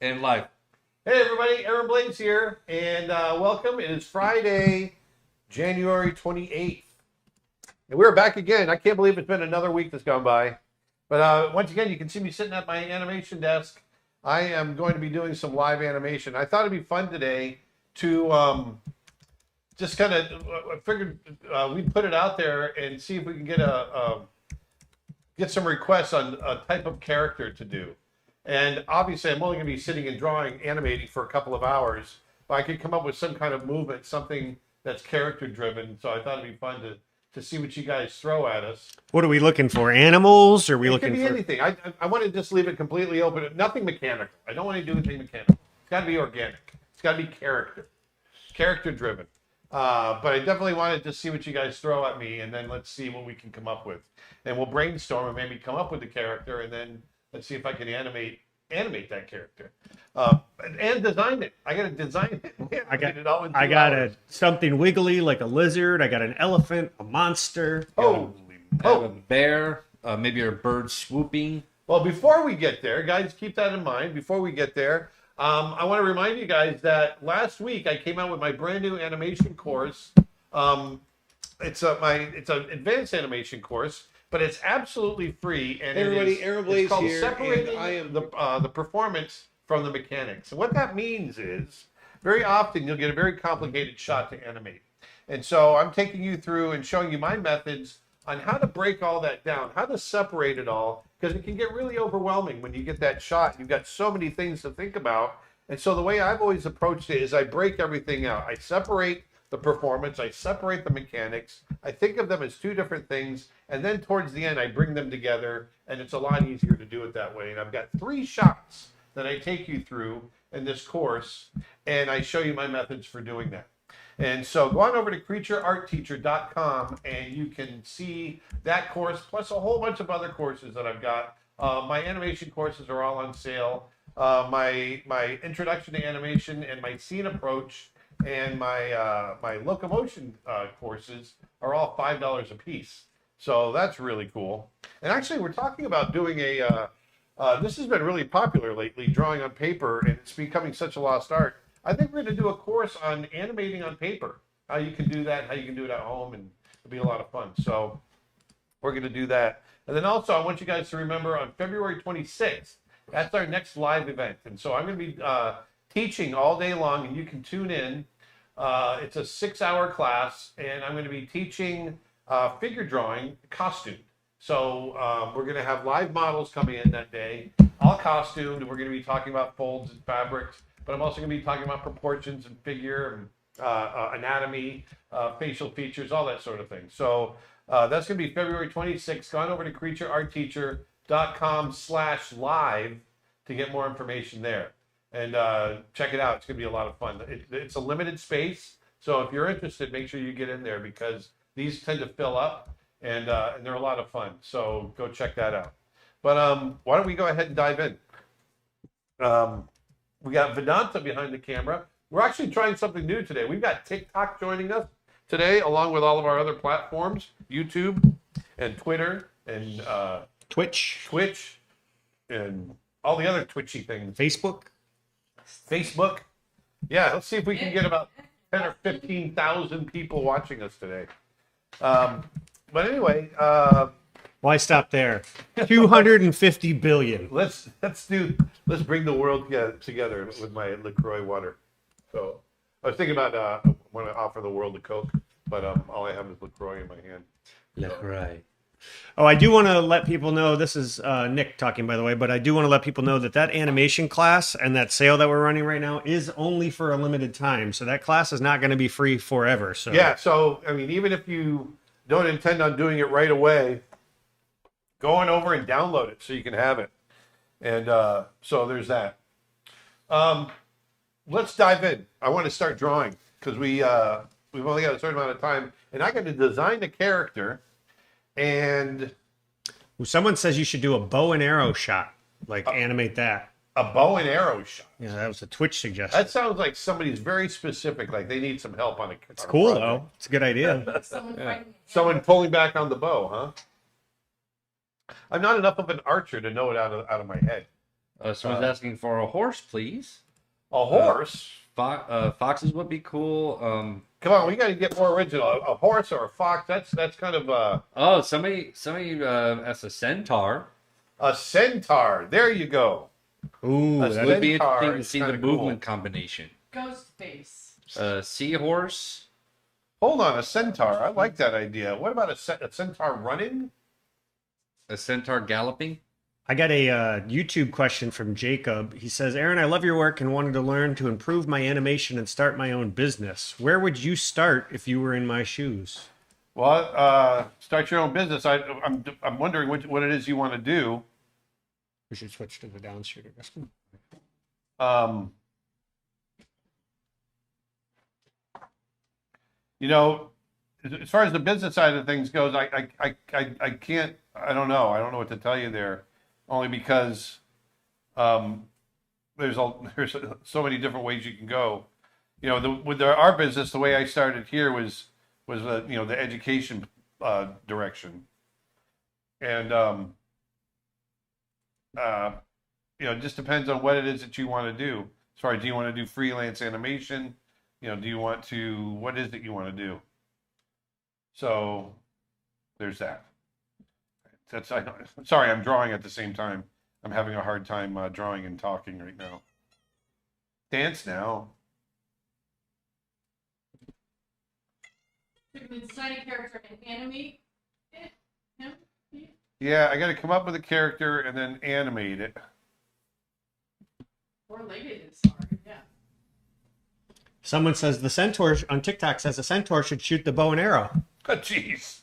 And live. Hey everybody, Aaron Blaze here, and welcome. It is Friday, January 28th. And we're back again. I can't believe it's been another week that's gone by. But once again, you can see me sitting at my animation desk. I am going to be doing some live animation. I thought it'd be fun today to just kind of, I figured we'd put it out there and see if we can get some requests on a type of character to do. And obviously, I'm only going to be sitting and drawing, animating for a couple of hours. But I could come up with some kind of movement, something that's character driven. So I thought it'd be fun to see what you guys throw at us. What are we looking for? Animals? Or are we It looking could be for anything. I want to just leave it completely open. Nothing mechanical. I don't want to do anything mechanical. It's got to be organic. It's got to be character driven. But I definitely wanted to see what you guys throw at me, and then let's see what we can come up with. And we'll brainstorm and maybe come up with the character, and then let's see if I can animate that character and design it. I got to design it. I got it all in 2 I got hours. something wiggly like a lizard. I got an elephant, a monster. Oh, Have a bear, maybe a bird swooping. well, before we get there, guys, keep that in mind. Before we get there, I want to remind you guys that last week I came out with my brand new animation course. It's an advanced animation course, but it's absolutely free. And Hey everybody, it is, Aaron it's Blaze called here, Separating and I am the performance from the mechanics. And what that means is, very often you'll get a very complicated shot to animate. And so I'm taking you through and showing you my methods on how to break all that down, how to separate it all, because it can get really overwhelming when you get that shot. You've got so many things to think about. And so the way I've always approached it is I break everything out. I separate the performance, I separate the mechanics. I think of them as two different things. And then towards the end, I bring them together, and it's a lot easier to do it that way. And I've got 3 shots that I take you through in this course, and I show you my methods for doing that. And so go on over to creatureartteacher.com and you can see that course plus a whole bunch of other courses that I've got. My animation courses are all on sale. My introduction to animation and my scene approach and my locomotion courses are all $5 a piece. So that's really cool. And actually, we're talking about doing this has been really popular lately, drawing on paper, and it's becoming such a lost art. I think we're going to do a course on animating on paper, how you can do that, how you can do it at home, and it'll be a lot of fun. So we're going to do that. And then also, I want you guys to remember on February 26th, that's our next live event. And so I'm going to be teaching all day long, and you can tune in. It's a 6-hour class, and I'm going to be teaching figure drawing costume. So we're going to have live models coming in that day, all costumed, and we're going to be talking about folds and fabrics. But I'm also going to be talking about proportions and figure and anatomy, facial features, all that sort of thing. So that's going to be February 26th. Go on over to creatureartteacher.com/live to get more information there. And check it out. It's going to be a lot of fun. It's a limited space. So if you're interested, make sure you get in there because these tend to fill up and they're a lot of fun. So go check that out. But why don't we go ahead and dive in? We got Vedanta behind the camera. We're actually trying something new today. We've got TikTok joining us today, along with all of our other platforms, YouTube and Twitter and Twitch. And all the other twitchy things. Facebook. Yeah, let's see if we can get about 10 or 15,000 people watching us today. But anyway, Why stop there? 250 billion. let's bring the world together with my LaCroix water. So I was thinking about want to offer the world a Coke, but all I have is LaCroix in my hand. LaCroix. Oh, I do want to let people know, this is Nick talking, by the way, but I do want to let people know that animation class and that sale that we're running right now is only for a limited time. So that class is not going to be free forever. So Yeah, so I mean, even if you don't intend on doing it right away, go on over and download it so you can have it. And so there's that. Let's dive in. I want to start drawing because we've only got a certain amount of time, and I got to design the character. And someone says you should do a bow and arrow shot, like animate that. a bow and arrow shot. Yeah, that was a Twitch suggestion. That sounds like somebody's very specific, like they need some help on it. It's cool though. It's a good idea. Someone pulling back on the bow, huh? I'm not enough of an archer to know it out of my head. Someone's asking for a horse, please. A horse? Foxes would be cool. Come on, we got to get more original. A horse or a fox? That's kind of Oh, somebody asked a centaur. a centaur. There you go. Ooh, That's that Would be Centaur interesting to is see the kinda movement cool. combination. Ghost face. Seahorse. Hold on, a centaur. I like that idea. What about a centaur running? A centaur galloping. I got a YouTube question from Jacob. He says, Aaron, I love your work and wanted to learn to improve my animation and start my own business. Where would you start if you were in my shoes? Well, start your own business. I'm wondering what it is you want to do. We should switch to the downshooter. Um, you know, as far as the business side of things goes, I can't. I don't know. I don't know what to tell you there, only because there's so many different ways you can go. You know, with our business, the way I started here was the education direction, and it just depends on what it is that you want to do. As far as, do you want to do freelance animation? Do you want to? What is it you want to do? So there's that. Sorry, I'm drawing at the same time. I'm having a hard time drawing and talking right now. Dance now. So you can design a character and animate it. Him. Yeah, I got to come up with a character and then animate it. Four-legged is hard. Yeah. Someone says the centaur on TikTok says the centaur should shoot the bow and arrow. Oh, jeez.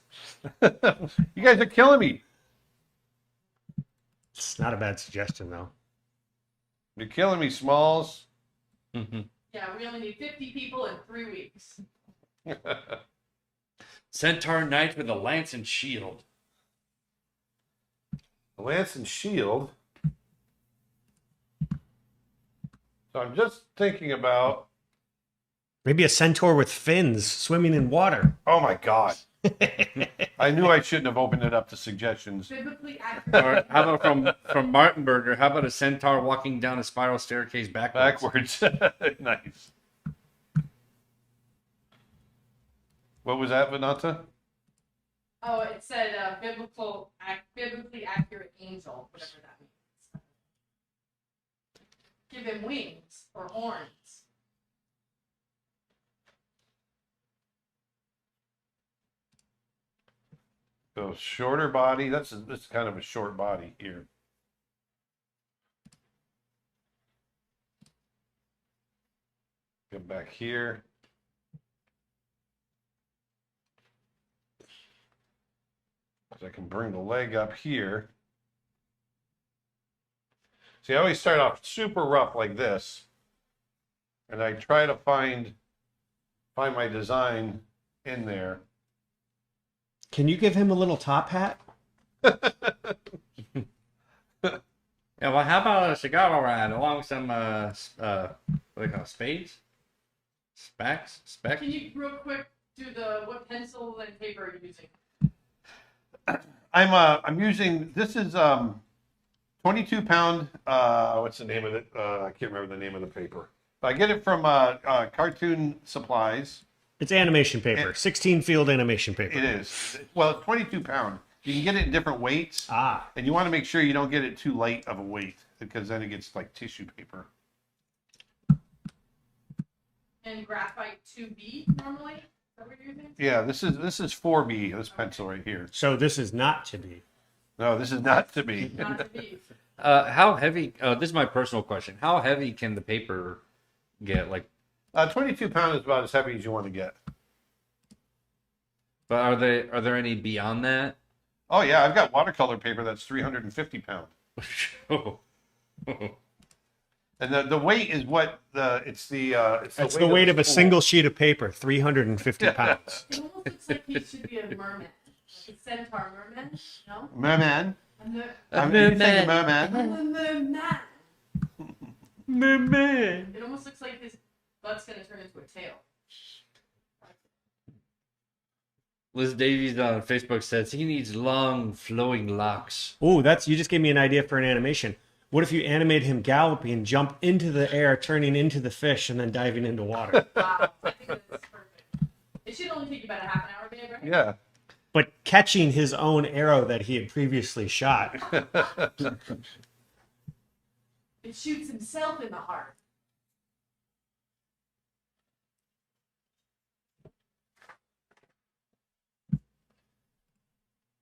You guys are killing me. It's not a bad suggestion, though. You're killing me, Smalls. Yeah, we only need 50 people in 3 weeks. Centaur knight with a lance and shield. Lance and shield. So I'm just thinking about. Maybe a centaur with fins swimming in water. Oh my God. I knew I shouldn't have opened it up to suggestions. Biblically accurate. Or how about from Martinberger? How about a centaur walking down a spiral staircase backwards? Backwards. Nice. What was that, Venanta? Oh, it said biblically accurate angel, whatever that means. Give him wings or horns. So shorter body. That's kind of a short body here. Get back here. So I can bring the leg up here. See, I always start off super rough like this, and I try to find my design in there. Can you give him a little top hat? Yeah, well, how about a cigar ride along with some what do they call it, spades? Specs? Can you real quick do what pencil and paper are you using? I'm using, this is 22 pound, what's the name of it? I can't remember the name of the paper. But I get it from Cartoon Supplies. It's animation paper, 16 field animation paper. It is. Well, it's 22 pound. You can get it in different weights. Ah, And you want to make sure you don't get it too light of a weight, because then it gets like tissue paper. And graphite 2B normally? Is that what you're using? Yeah, this is 4B, this pencil right here. so this is not to be. No, this is not to be. Not to be. How heavy? This is my personal question. How heavy can the paper get? Like, 22 pound is about as heavy as you want to get. but are there any beyond that? Oh yeah, I've got watercolor paper that's 350 pound. And the weight is what it's the weight of a spool. single sheet of paper, 350 pounds. It almost looks like he should be a merman. Like a centaur merman, no? Merman. I'm You think a merman? a merman. Man. It almost looks like his butt's gonna turn into a tail. Liz Davies on Facebook says he needs long flowing locks. Oh, you just gave me an idea for an animation. What if you animate him galloping, jump into the air, turning into the fish, and then diving into water? Wow, I think that's perfect. It should only take you about a half an hour, babe, right? Yeah. But catching his own arrow that he had previously shot. It shoots himself in the heart.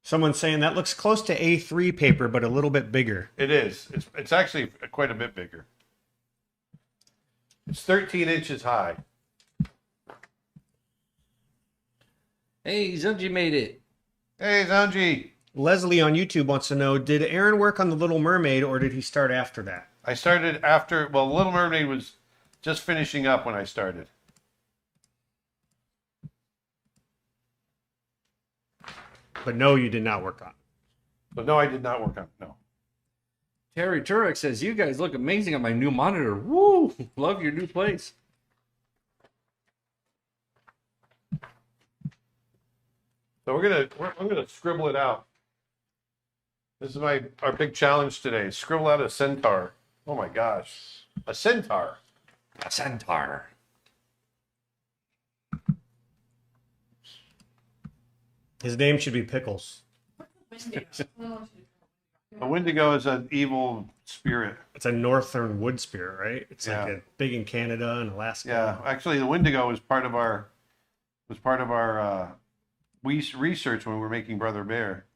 Someone's saying that looks close to A3 paper, but a little bit bigger. It is. It's actually quite a bit bigger. It's 13 inches high. Hey, Zunji made it. Hey, Zanji. Leslie on YouTube wants to know, did Aaron work on The Little Mermaid, or did he start after that? I started after, well, Little Mermaid was just finishing up when I started. But no, you did not work on it. But no, I did not work on it, no. Terry Turek says, you guys look amazing on my new monitor. Woo! Love your new place. So I'm gonna scribble it out. This is our big challenge today. Scribble out a centaur. Oh my gosh. A centaur. A centaur. His name should be Pickles. What's the Wendigo? I don't know what you do. A Wendigo is an evil spirit. It's a northern wood spirit, right? It's Yeah. like big in Canada and Alaska. Yeah, actually, the Wendigo was part of our research when we were making Brother Bear.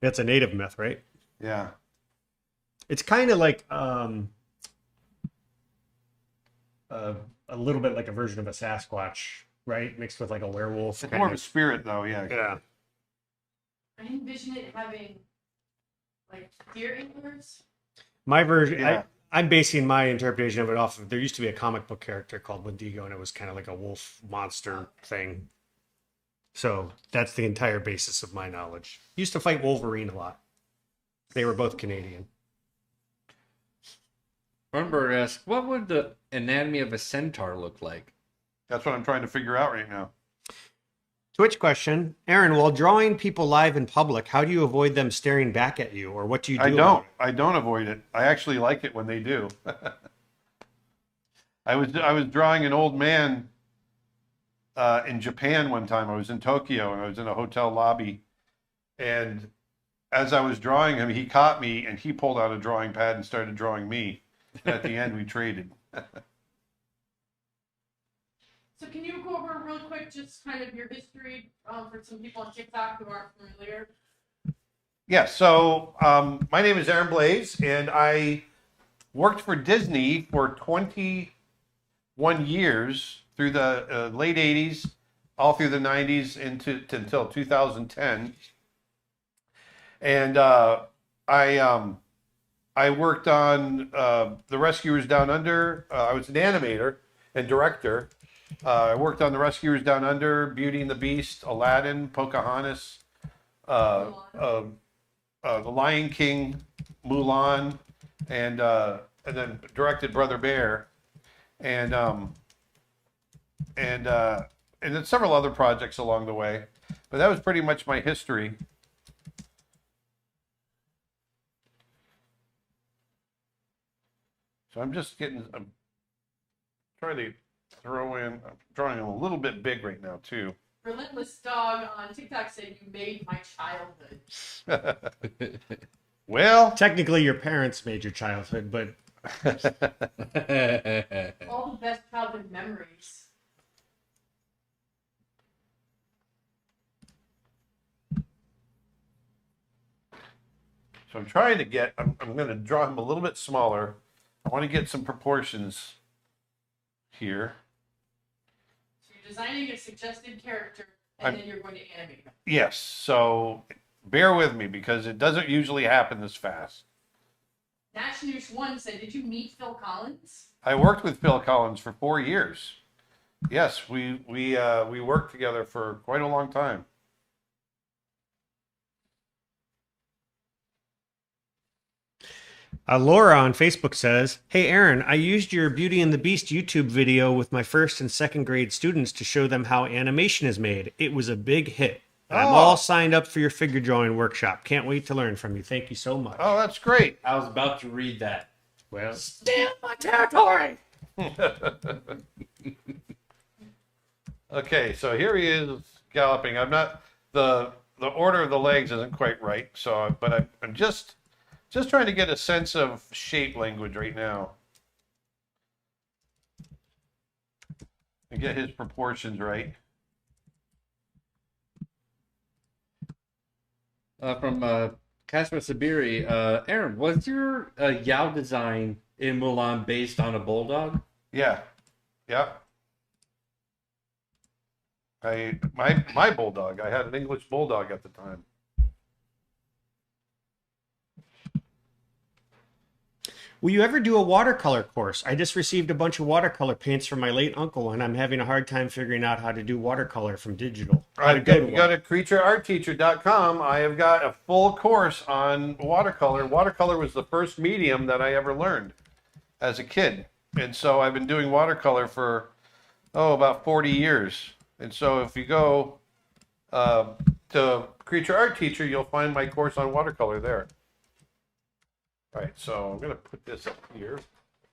It's a native myth, right? Yeah, It's kind of like a little bit like a version of a Sasquatch, right? Mixed with like a werewolf. it's kind more of a spirit, though. Yeah, Yeah. I envision it having like deer antlers. My version, Yeah. I'm basing my interpretation of it off of, there used to be a comic book character called Wendigo, and it was kind of like a wolf monster thing. So that's the entire basis of my knowledge. Used to fight Wolverine a lot. They were both Canadian. Runberg asks, what would the anatomy of a centaur look like? that's what I'm trying to figure out right now. Twitch question. Aaron, while drawing people live in public, how do you avoid them staring back at you, or what do you do? I don't avoid it. I actually like it when they do. I was drawing an old man in Japan one time. I was in Tokyo and I was in a hotel lobby, and as I was drawing him, he caught me and he pulled out a drawing pad and started drawing me. And at the end, we traded. So can you go over real quick just kind of your history for some people on TikTok who aren't familiar? Yeah, so my name is Aaron Blaze, and I worked for Disney for 21 years through the late 80s, all through the 90s until 2010. And I worked on The Rescuers Down Under. I was an animator and director. I worked on The Rescuers Down Under, Beauty and the Beast, Aladdin, Pocahontas, The Lion King, Mulan, and then directed Brother Bear, and then several other projects along the way. But that was pretty much my history. So I'm trying to throw in, I'm drawing a little bit big right now too. Relentless Dog on TikTok said you made my childhood. Well, Technically, your parents made your childhood, but All the best childhood memories. so I'm trying to get, I'm going to draw him a little bit smaller. I want to get some proportions here. So you're designing a suggested character, and then you're going to animate them. Yes, so bear with me because it doesn't usually happen this fast. Nashnoosh1 said, did you meet Phil Collins? I worked with Phil Collins for 4 years. Yes, we worked together for quite a long time. Laura on Facebook says, "Hey Aaron, I used your Beauty and the Beast YouTube video with my first and second grade students to show them how animation is made. It was a big hit." And I'm all signed up for your figure drawing workshop. Can't wait to learn from you. Thank you so much. Oh, that's great. I was about to read that. Well, Steal my territory! Okay, so here he is galloping. I'm not the order of the legs isn't quite right. So, but I'm just trying to get a sense of shape language right now and get his proportions right. From Kasper Sabiri, Aaron, was your Yao design in Mulan based on a bulldog? Yeah, yeah. My bulldog. I had an English bulldog at the time. will you ever do a watercolor course? I just received a bunch of watercolor paints from my late uncle, and I'm having a hard time figuring out how to do watercolor from digital. You go to creatureartteacher.com. I have got a full course on watercolor. Watercolor was the first medium that I ever learned as a kid. And so I've been doing watercolor for, about 40 years. And so if you go to Creature Art Teacher, you'll find my course on watercolor there. All right, so I'm going to put this up here,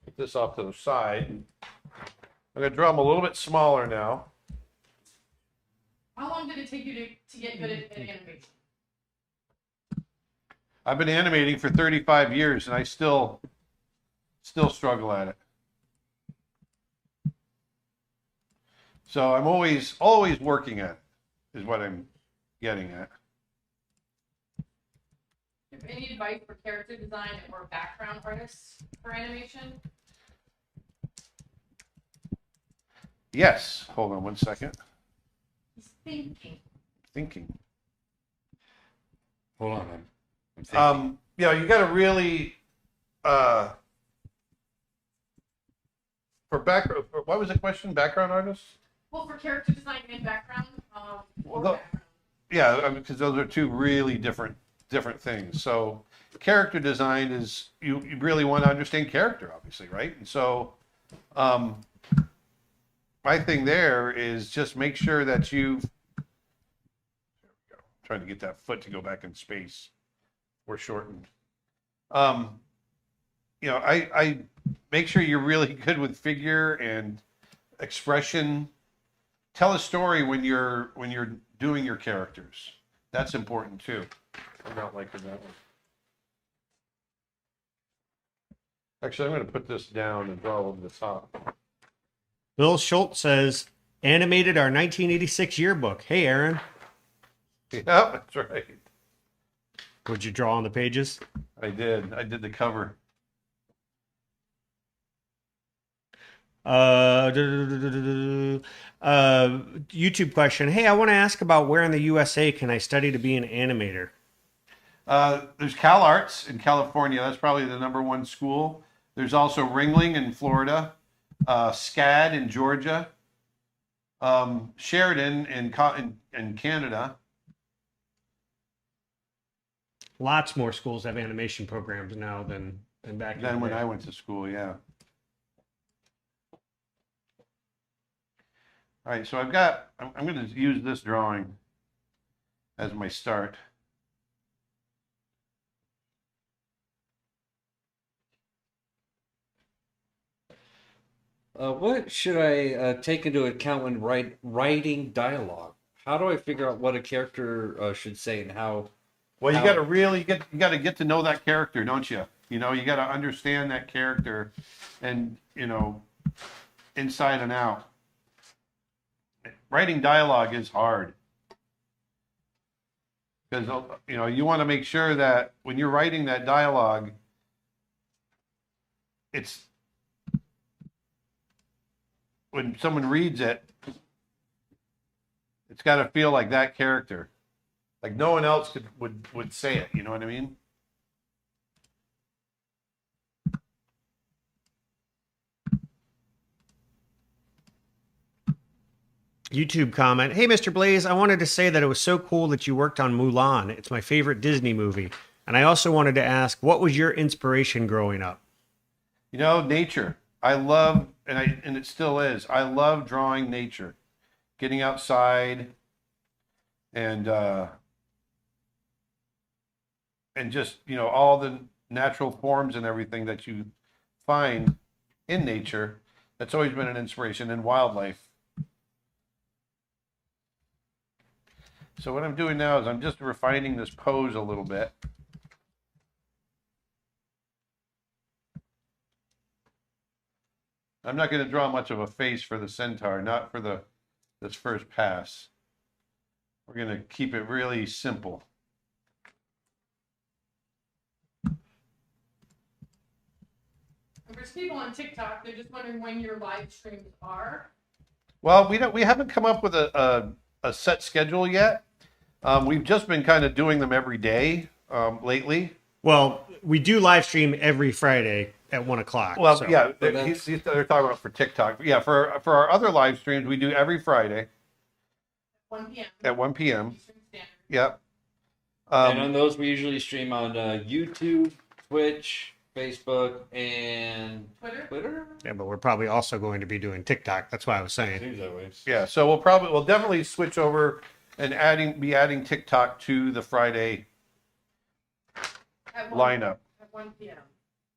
put this off to the side. I'm going to draw them a little bit smaller now. How long did it take you to get good at animation? I've been animating for 35 years, and I still struggle at it. So I'm always working at it, is what I'm getting at. Do you have any advice for character design or background artists for animation? Yes. Hold on one second. He's thinking. Hold on, I'm thinking. You got to really for background. What was the question? Background artists? Well, for character design and background, Well, yeah, because those are two really different things. So character design is you really want to understand character, obviously, right? And so my thing there is just make sure that there we go. I'm trying to get that foot to go back in space or shortened. I make sure you're really good with figure and expression. Tell a story when you're doing your characters. That's important too. I'm not liking that one. Actually, I'm going to put this down and draw over the top. Bill Schultz says, animated our 1986 yearbook. Hey, Aaron. Yeah, that's right. What'd you draw on the pages? I did the cover. YouTube question. Hey, I want to ask about where in the USA can I study to be an animator? There's Cal Arts in California. That's probably the #1 school. There's also Ringling in Florida, SCAD in Georgia, Sheridan in Canada. Lots more schools have animation programs now than back Then in the when day. I went to school, yeah. All right, so I'm going to use this drawing as my start. What should I take into account when writing dialogue? How do I figure out what a character should say and how? Well, you got to really get to know that character, don't you? You got to understand that character, and inside and out. Writing dialogue is hard because you want to make sure that when you're writing that dialogue, it's when someone reads it, it's got to feel like that character, like no one else would say it. You know what I mean? YouTube comment. Hey, Mr. Blaze, I wanted to say that it was so cool that you worked on Mulan. It's my favorite Disney movie. And I also wanted to ask, what was your inspiration growing up? Nature. I love, and it still is. I love drawing nature, getting outside and just, all the natural forms and everything that you find in nature. That's always been an inspiration in wildlife. So what I'm doing now is I'm just refining this pose a little bit. I'm not going to draw much of a face for the centaur, not for this first pass. We're going to keep it really simple. And for people on TikTok, they're just wondering when your live streams are. Well, we haven't come up with a set schedule yet. We've just been kind of doing them every day lately. Well, we do live stream every Friday at 1 o'clock. Well, so. yeah, they're talking about for TikTok. Yeah, for our other live streams, we do every Friday 1 p.m. at 1 p.m. Eastern Standard. Yep. And on those, we usually stream on YouTube, Twitch, Facebook, and Twitter. Yeah, but we're probably also going to be doing TikTok. That's why I was saying. Seems that way. Yeah, so we'll definitely switch over and be adding TikTok to the Friday At lineup. At 1 p.m.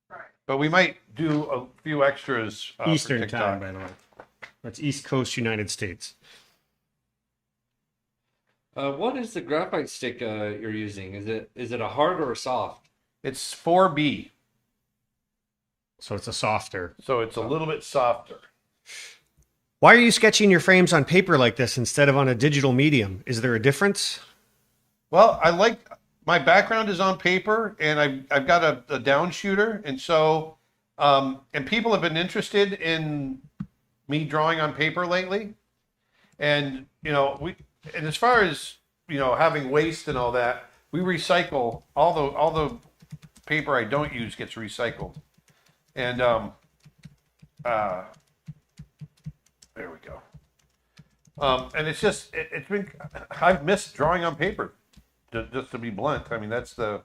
Right. But we might do a few extras for Eastern TikTok. time, by the way. That's East Coast United States. What is the graphite stick you're using? Is it a hard or a soft? It's 4B, So it's a softer. so it's a little bit softer. Why are you sketching your frames on paper like this instead of on a digital medium? Is there a difference? Well, my background is on paper, and I've got a down shooter, and so and people have been interested in me drawing on paper lately, and and as far as having waste and all that, we recycle all the paper I don't use gets recycled, and there we go. And it's just I've missed drawing on paper. Just to be blunt, I mean that's the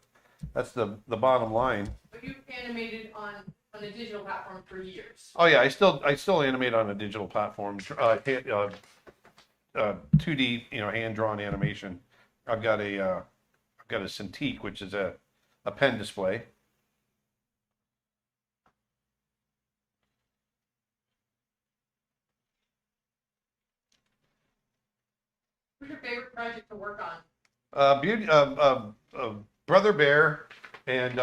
bottom line. But you've animated on a digital platform for years. Oh yeah, I still animate on a digital platform, 2D, hand drawn animation. I've got a Centaur, which is a pen display. What's your favorite project to work on? Brother Bear and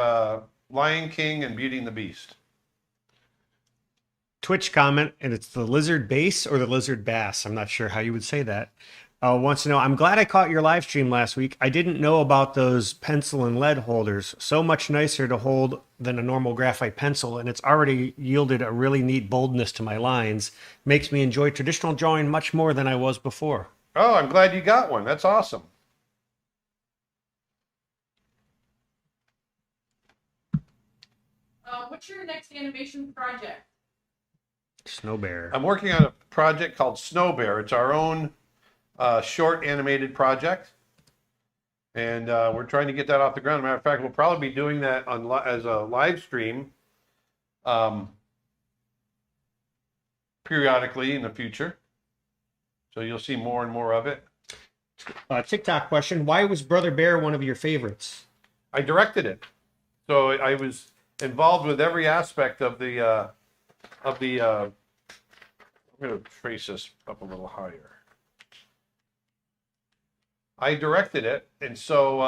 Lion King and Beauty and the Beast. Twitch comment, and it's the lizard bass or the lizard bass. I'm not sure how you would say that. Wants to know, I'm glad I caught your live stream last week. I didn't know about those pencil and lead holders. So much nicer to hold than a normal graphite pencil, and it's already yielded a really neat boldness to my lines. Makes me enjoy traditional drawing much more than I was before. Oh, I'm glad you got one. That's awesome. What's your next animation project? Snow Bear. I'm working on a project called Snow Bear. It's our own short animated project, and we're trying to get that off the ground. Matter of fact, we'll probably be doing that as a live stream periodically in the future. So you'll see more and more of it. TikTok question: why was Brother Bear one of your favorites? I directed it, so I was involved with every aspect of the. I'm going to trace this up a little higher. I directed it, and so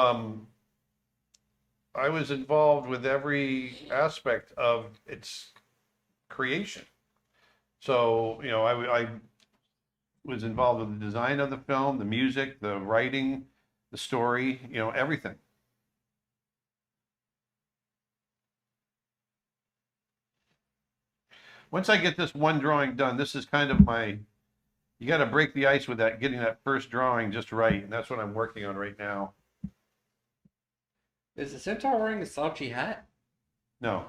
I was involved with every aspect of its creation. So, I was involved with the design of the film, the music, the writing, the story, everything. Once I get this one drawing done, this is kind of you got to break the ice with that, getting that first drawing just right. And that's what I'm working on right now. Is the Centaur wearing a slouchy hat? No.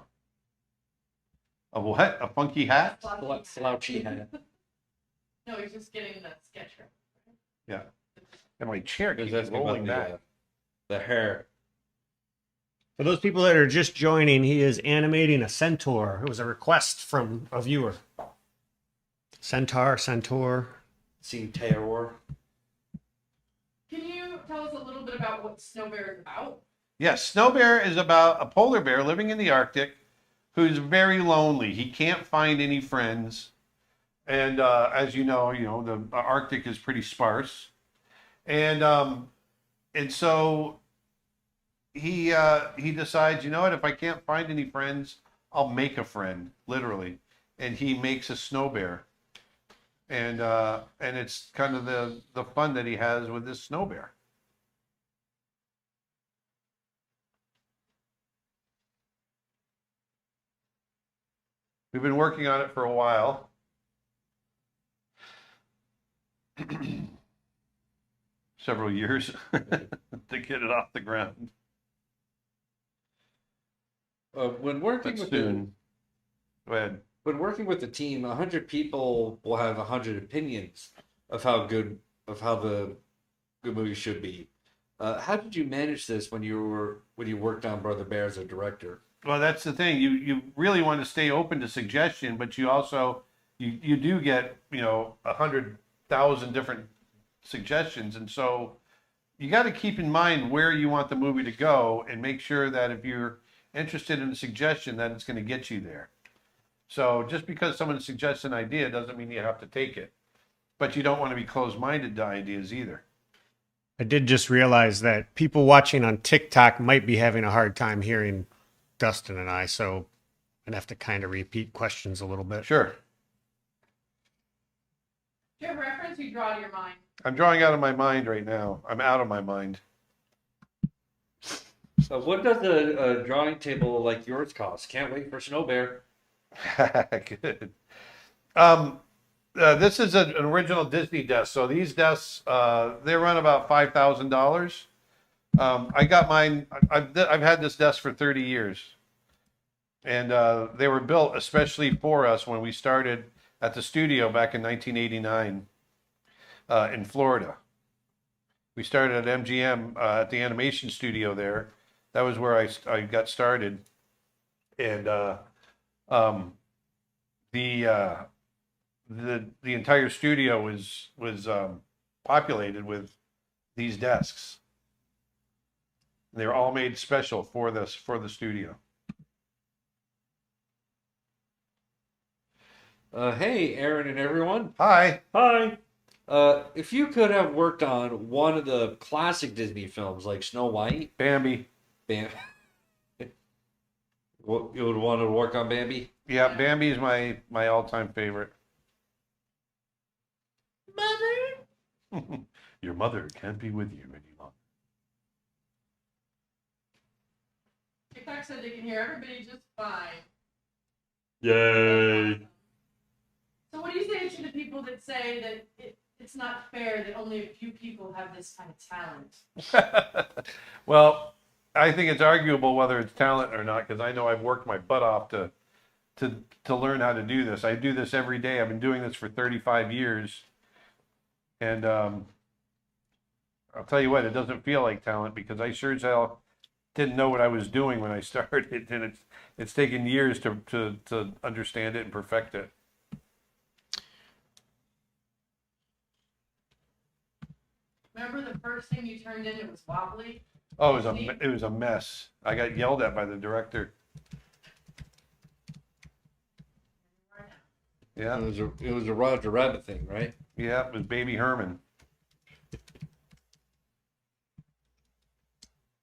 A what? A funky hat? Slouchy hat. No, he's just getting the sketch ready. Yeah. And my chair Because keeps that's rolling about back. the hair. For those people that are just joining, he is animating a centaur. It was a request from a viewer. Centaur. Centaur. Can you tell us a little bit about what Snow Bear is about? Yes, Snow Bear is about a polar bear living in the Arctic who's very lonely. He can't find any friends. And as you know, the Arctic is pretty sparse. And so he decides, you know what, if I can't find any friends, I'll make a friend, literally. And he makes a snow bear. And it's kind of the fun that he has with this snow bear. We've been working on it for a while. Several years to get it off the ground. When working But with soon. Go ahead. when working with the team, 100 people will have 100 opinions of how the good movie should be. How did you manage this when you worked on Brother Bear as a director? Well, that's the thing. You really want to stay open to suggestion, but you also you do get 100,000 different suggestions, and so you got to keep in mind where you want the movie to go, and make sure that if you're interested in a suggestion, that it's going to get you there. So just because someone suggests an idea doesn't mean you have to take it, but you don't want to be closed-minded to ideas either. I did just realize that people watching on TikTok might be having a hard time hearing Dustin and I, so I'd have to kind of repeat questions a little bit. Sure. Do you have a reference or you draw to your mind? I'm drawing out of my mind right now. I'm out of my mind. What does a drawing table like yours cost? Can't wait for Snow Bear. Good. This is an original Disney desk. So these desks, they run about $5,000. I got mine. I've had this desk for 30 years, and they were built especially for us when we started at the studio back in 1989 in Florida. We started at MGM at the animation studio there. That was where I got started, and the entire studio was populated with these desks. They were all made special for the studio. Hey, Aaron and everyone. Hi. Hi. If you could have worked on one of the classic Disney films like Snow White, Bambi. What you would want to work on Bambi? Yeah, Bambi is my all-time favorite. Mother? Your mother can't be with you any longer. TikTok said they can hear everybody just fine. Yay. So what do you say to the people that say that it's not fair that only a few people have this kind of talent? Well, I think it's arguable whether it's talent or not, because I know I've worked my butt off to learn how to do this. I do this every day. I've been doing this for 35 years. And I'll tell you what, it doesn't feel like talent, because I sure as hell didn't know what I was doing when I started, and it's taken years to understand it and perfect it. Remember the first thing you turned in? It was wobbly. Oh, it was a mess. I got yelled at by the director. Yeah, It was a Roger Rabbit thing, right? yeah, it was Baby Herman.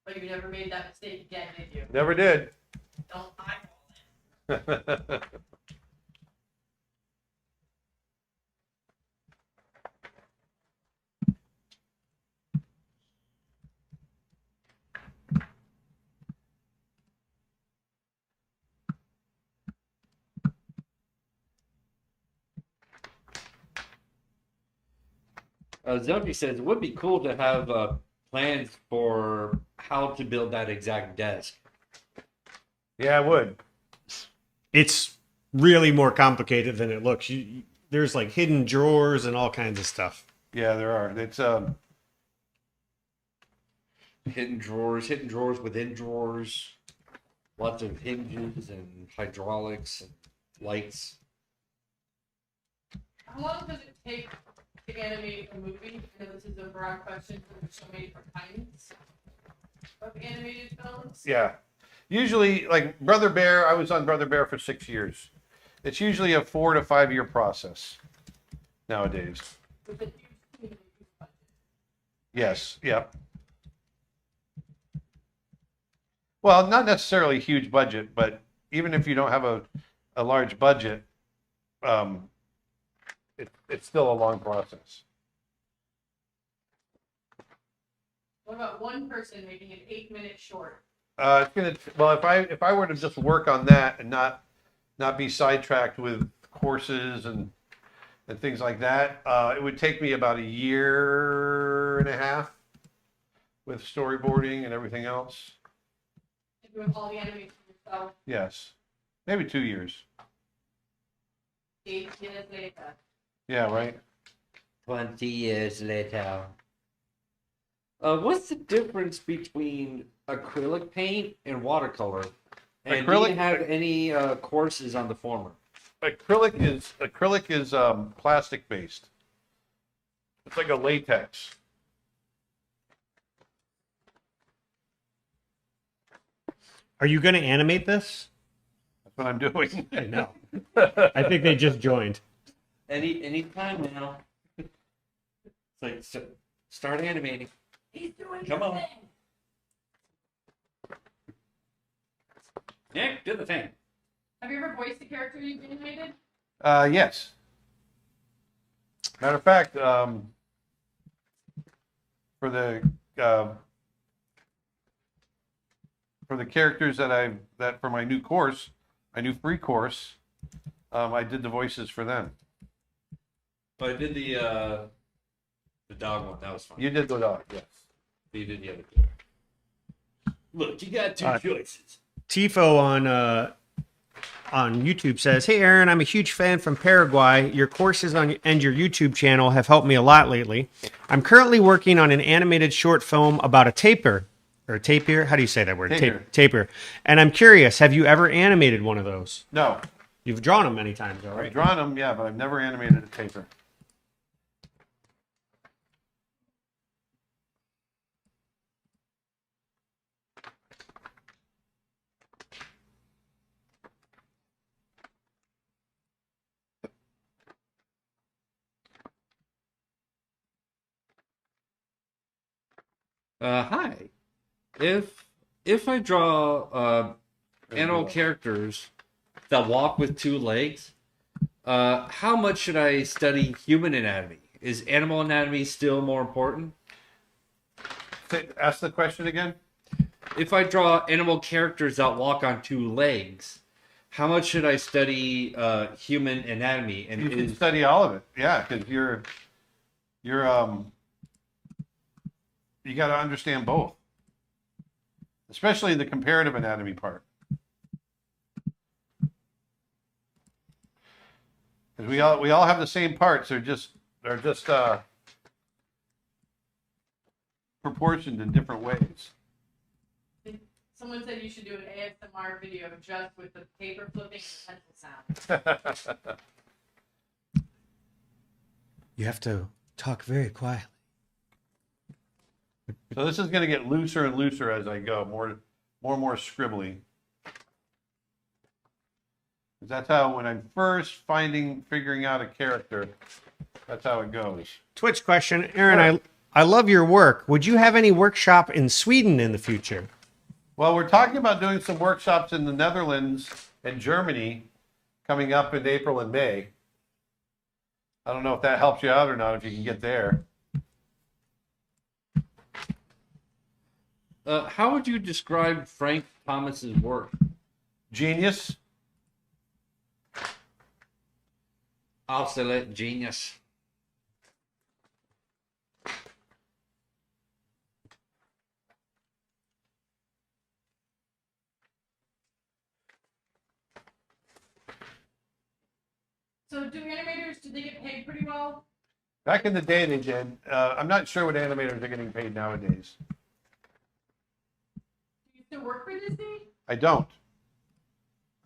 But you never made that mistake again, did you? Never did. Don't eyeball it. Zombie says it would be cool to have plans for how to build that exact desk. Yeah, I would. It's really more complicated than it looks. There's like hidden drawers and all kinds of stuff. Yeah, there are. It's Hidden drawers within drawers, lots of hinges and hydraulics and lights. How long does it take to animate a movie? I know this is a broad question, but there's so many different kinds of animated films. Yeah. Usually, like Brother Bear, I was on Brother Bear for 6 years. It's usually a 4 to 5 year process nowadays. With a huge team and a huge budget. Yes. Yep. Well, not necessarily a huge budget, but even if you don't have a large budget, it's still a long process. What about one person making an 8-minute short? It's gonna well if I were to just work on that and not be sidetracked with courses and things like that, it would take me about a year and a half with storyboarding and everything else. Doing all the animation yourself, Yes, maybe 2 years. 8 years later. Yeah, right. 20 years later. What's the difference between acrylic paint and watercolor? And do Acrylic- you have any courses on the former? Acrylic is plastic based. It's like a latex. Are you going to animate this? That's what I'm doing. I know. I think they just joined. Any time now. It's like start animating. He's doing Come the on. thing. Nick, do the thing. Have you ever voiced a character you've animated? Yes. Matter of fact, for the characters that for my new course, my new free course, I did the voices for them. But I did the dog one. That was fun. You did the dog, yes. You did the other two. Look, you got two choices. Tifo on YouTube says, "Hey Aaron, I'm a huge fan from Paraguay. Your courses and your YouTube channel have helped me a lot lately. I'm currently working on an animated short film about a tapir, or tapir. How do you say that word? Tapir. Tapir. And I'm curious, have you ever animated one of those? No, You've drawn them many times, though, I've right? drawn them, yeah, but I've never animated a tapir. Hi. If I draw animal characters that walk with two legs, how much should I study human anatomy? Is animal anatomy still more important? Ask the question again. If I draw animal characters that walk on two legs, how much should I study human anatomy? And You can study all of it, yeah, because you got to understand both, especially the comparative anatomy part. Because we all have the same parts. They're just proportioned in different ways. Someone said you should do an ASMR video just with the paper flipping and pencil sound. You have to talk very quietly. So this is going to get looser and looser as I go, more and more scribbly. That's how, when I'm first figuring out a character, that's how it goes. Twitch question, Aaron. I love your work. Would you have any workshop in Sweden in the future? Well, we're talking about doing some workshops in the Netherlands and Germany coming up in April and May. I don't know if that helps you out or not, if you can get there. How would you describe Frank Thomas's work? Genius. Absolute genius. So do animators, do they get paid pretty well? Back in the day, they did. I'm not sure what animators are getting paid nowadays. Do you still work for Disney? I don't.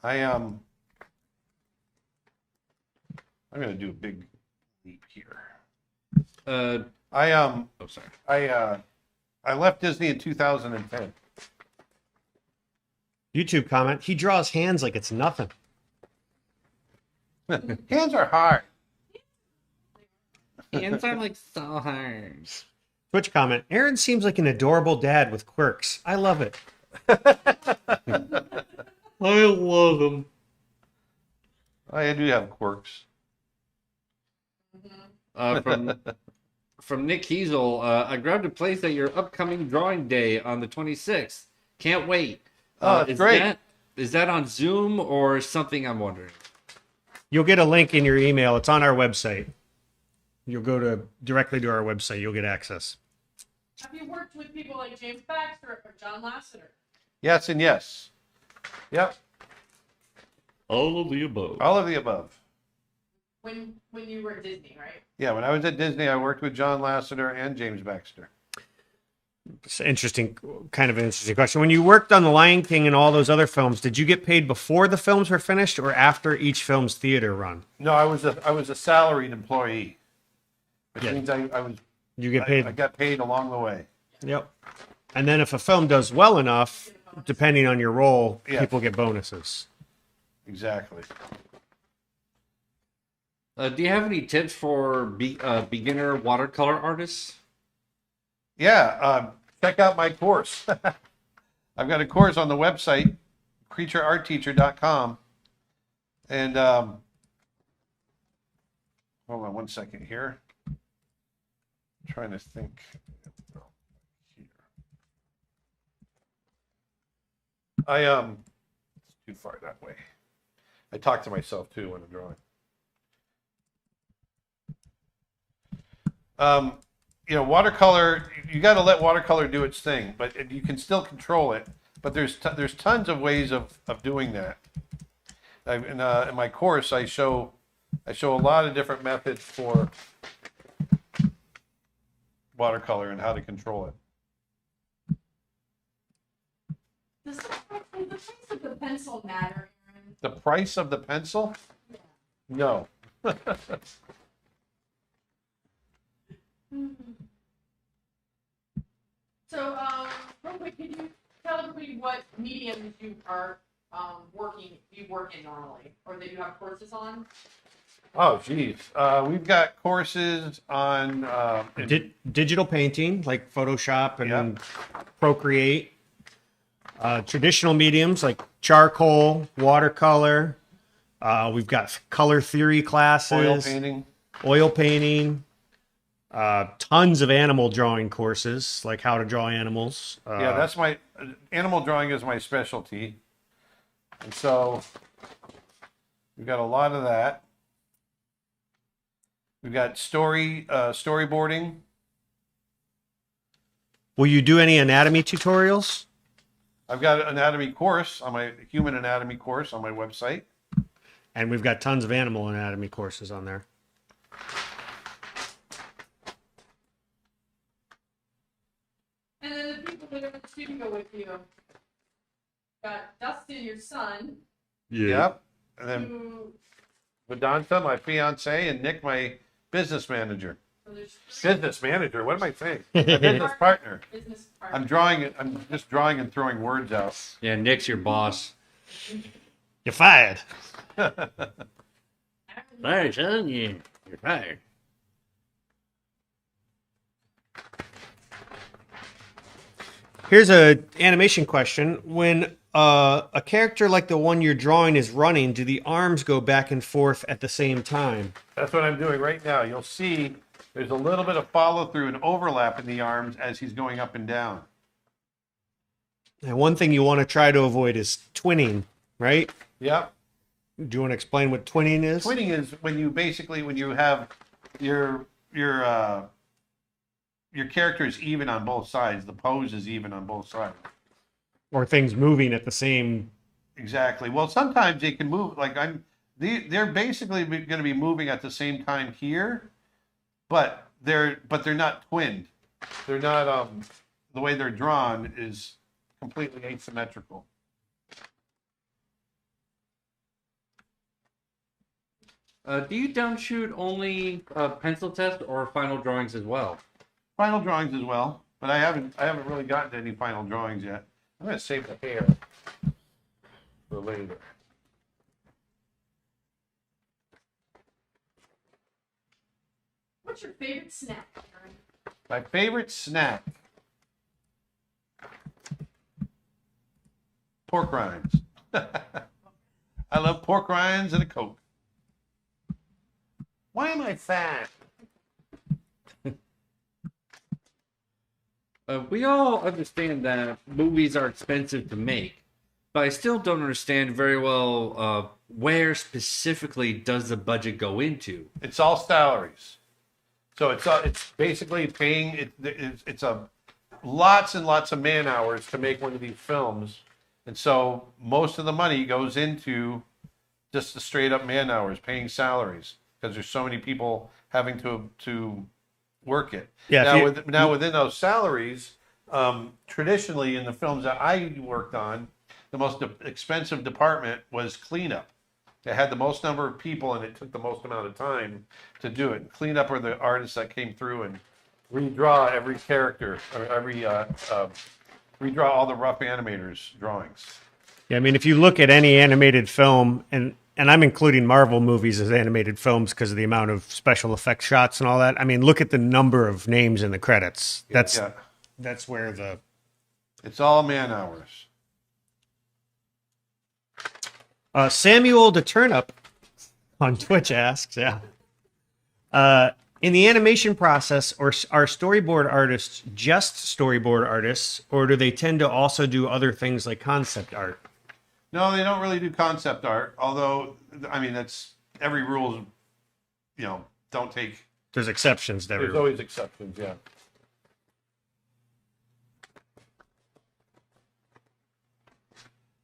I'm going to do a big leap here. I Oh, sorry. I left Disney in 2010. YouTube comment. He draws hands like it's nothing. Hands are hard. Hands are like so hard. Twitch comment. Aaron seems like an adorable dad with quirks. I love it. I love them. I do have quirks. From Nick Kiesel, I grabbed a place at your upcoming drawing day on the 26th. Can't wait. Oh, that's great. Is that on Zoom or something? I'm wondering. You'll get a link in your email. It's on our website. You'll go directly to our website. You'll get access. Have you worked with people like James Baxter or John Lasseter? Yes and yes. Yep. All of the above. All of the above. When you were at Disney, right? Yeah, when I was at Disney, I worked with John Lasseter and James Baxter. It's kind of an interesting question. When you worked on The Lion King and all those other films, did you get paid before the films were finished or after each film's theater run? No, I was a salaried employee, which means You get paid. I got paid along the way. Yep. And then if a film does well enough, depending on your role, Yeah. people get bonuses. Exactly. Do you have any tips for beginner watercolor artists? Yeah, check out my course. I've got a course on the website, creatureartteacher.com. And hold on one second here. I'm trying to think. It's too far that way. I talk to myself too when I'm drawing. Watercolor, you got to let watercolor do its thing, but you can still control it. But there's tons of ways of doing that. In my course, I show a lot of different methods for watercolor and how to control it. Does the price of the pencil matter, Aaron? The price of the pencil? Yeah. No. So, real quick, can you tell everybody what mediums you are you work in normally, or that you have courses on? Oh, geez. We've got courses on Digital painting, like Photoshop and Yep. Procreate. Traditional mediums like charcoal, watercolor. We've got color theory classes. Oil painting. Tons of animal drawing courses, like how to draw animals. Yeah, that's my animal drawing is my specialty. And so we've got a lot of that. We've got storyboarding. Will you do any anatomy tutorials? I've got an anatomy course on my human anatomy course on my website. And we've got tons of animal anatomy courses on there. And then the people that are in the studio with you. Got Dustin, your son, Yep. And then who, Vedanta, my fiance, and Nick, my business manager. so there's three Business manager? What am I saying? My business partner. business I'm partners. drawing it. I'm just drawing and throwing words out. Yeah, Nick's your boss. You're fired. Sorry, son. You're fired. Here's a animation question. When a character like the one you're drawing is running, do the arms go back and forth at the same time? That's what I'm doing right now. You'll see there's a little bit of follow through and overlap in the arms as he's going up and down. And one thing you want to try to avoid is twinning, right? Yep. Do you want to explain what twinning is? Twinning is when you have your character is even on both sides. The pose is even on both sides. Or things moving at the same. Exactly. Well, sometimes they can move. Like they're basically going to be moving at the same time here, but they're not twinned. They're not. The way they're drawn is completely asymmetrical. Do you downshoot only pencil test or final drawings as well? Final drawings as well, but I haven't really gotten to any final drawings yet. I'm gonna save the hair for later. What's your favorite snack? My favorite snack. Pork rinds. I love pork rinds and a Coke. Why am I fat? We all understand that movies are expensive to make, but I still don't understand very well where specifically does the budget go into? It's all salaries. So it's basically paying it's a lots and lots of man hours to make one of these films, and so most of the money goes into just the straight up man hours, paying salaries, because there's so many people having to work it. Yeah, Now within those salaries, traditionally in the films that I worked on, the most expensive department was cleanup. It had the most number of people and it took the most amount of time to do it. Cleanup are the artists that came through and redraw every character or redraw all the rough animators' drawings. Yeah, I mean, if you look at any animated film, and I'm including Marvel movies as animated films because of the amount of special effects shots and all that. I mean, look at the number of names in the credits. That's where the It's all man hours. Samuel the Turnip on Twitch asks, in the animation process, are storyboard artists just storyboard artists, or do they tend to also do other things like concept art? No, they don't really do concept art. Although, I mean, that's every rule is, don't take. There's exceptions to every There's always exceptions, yeah.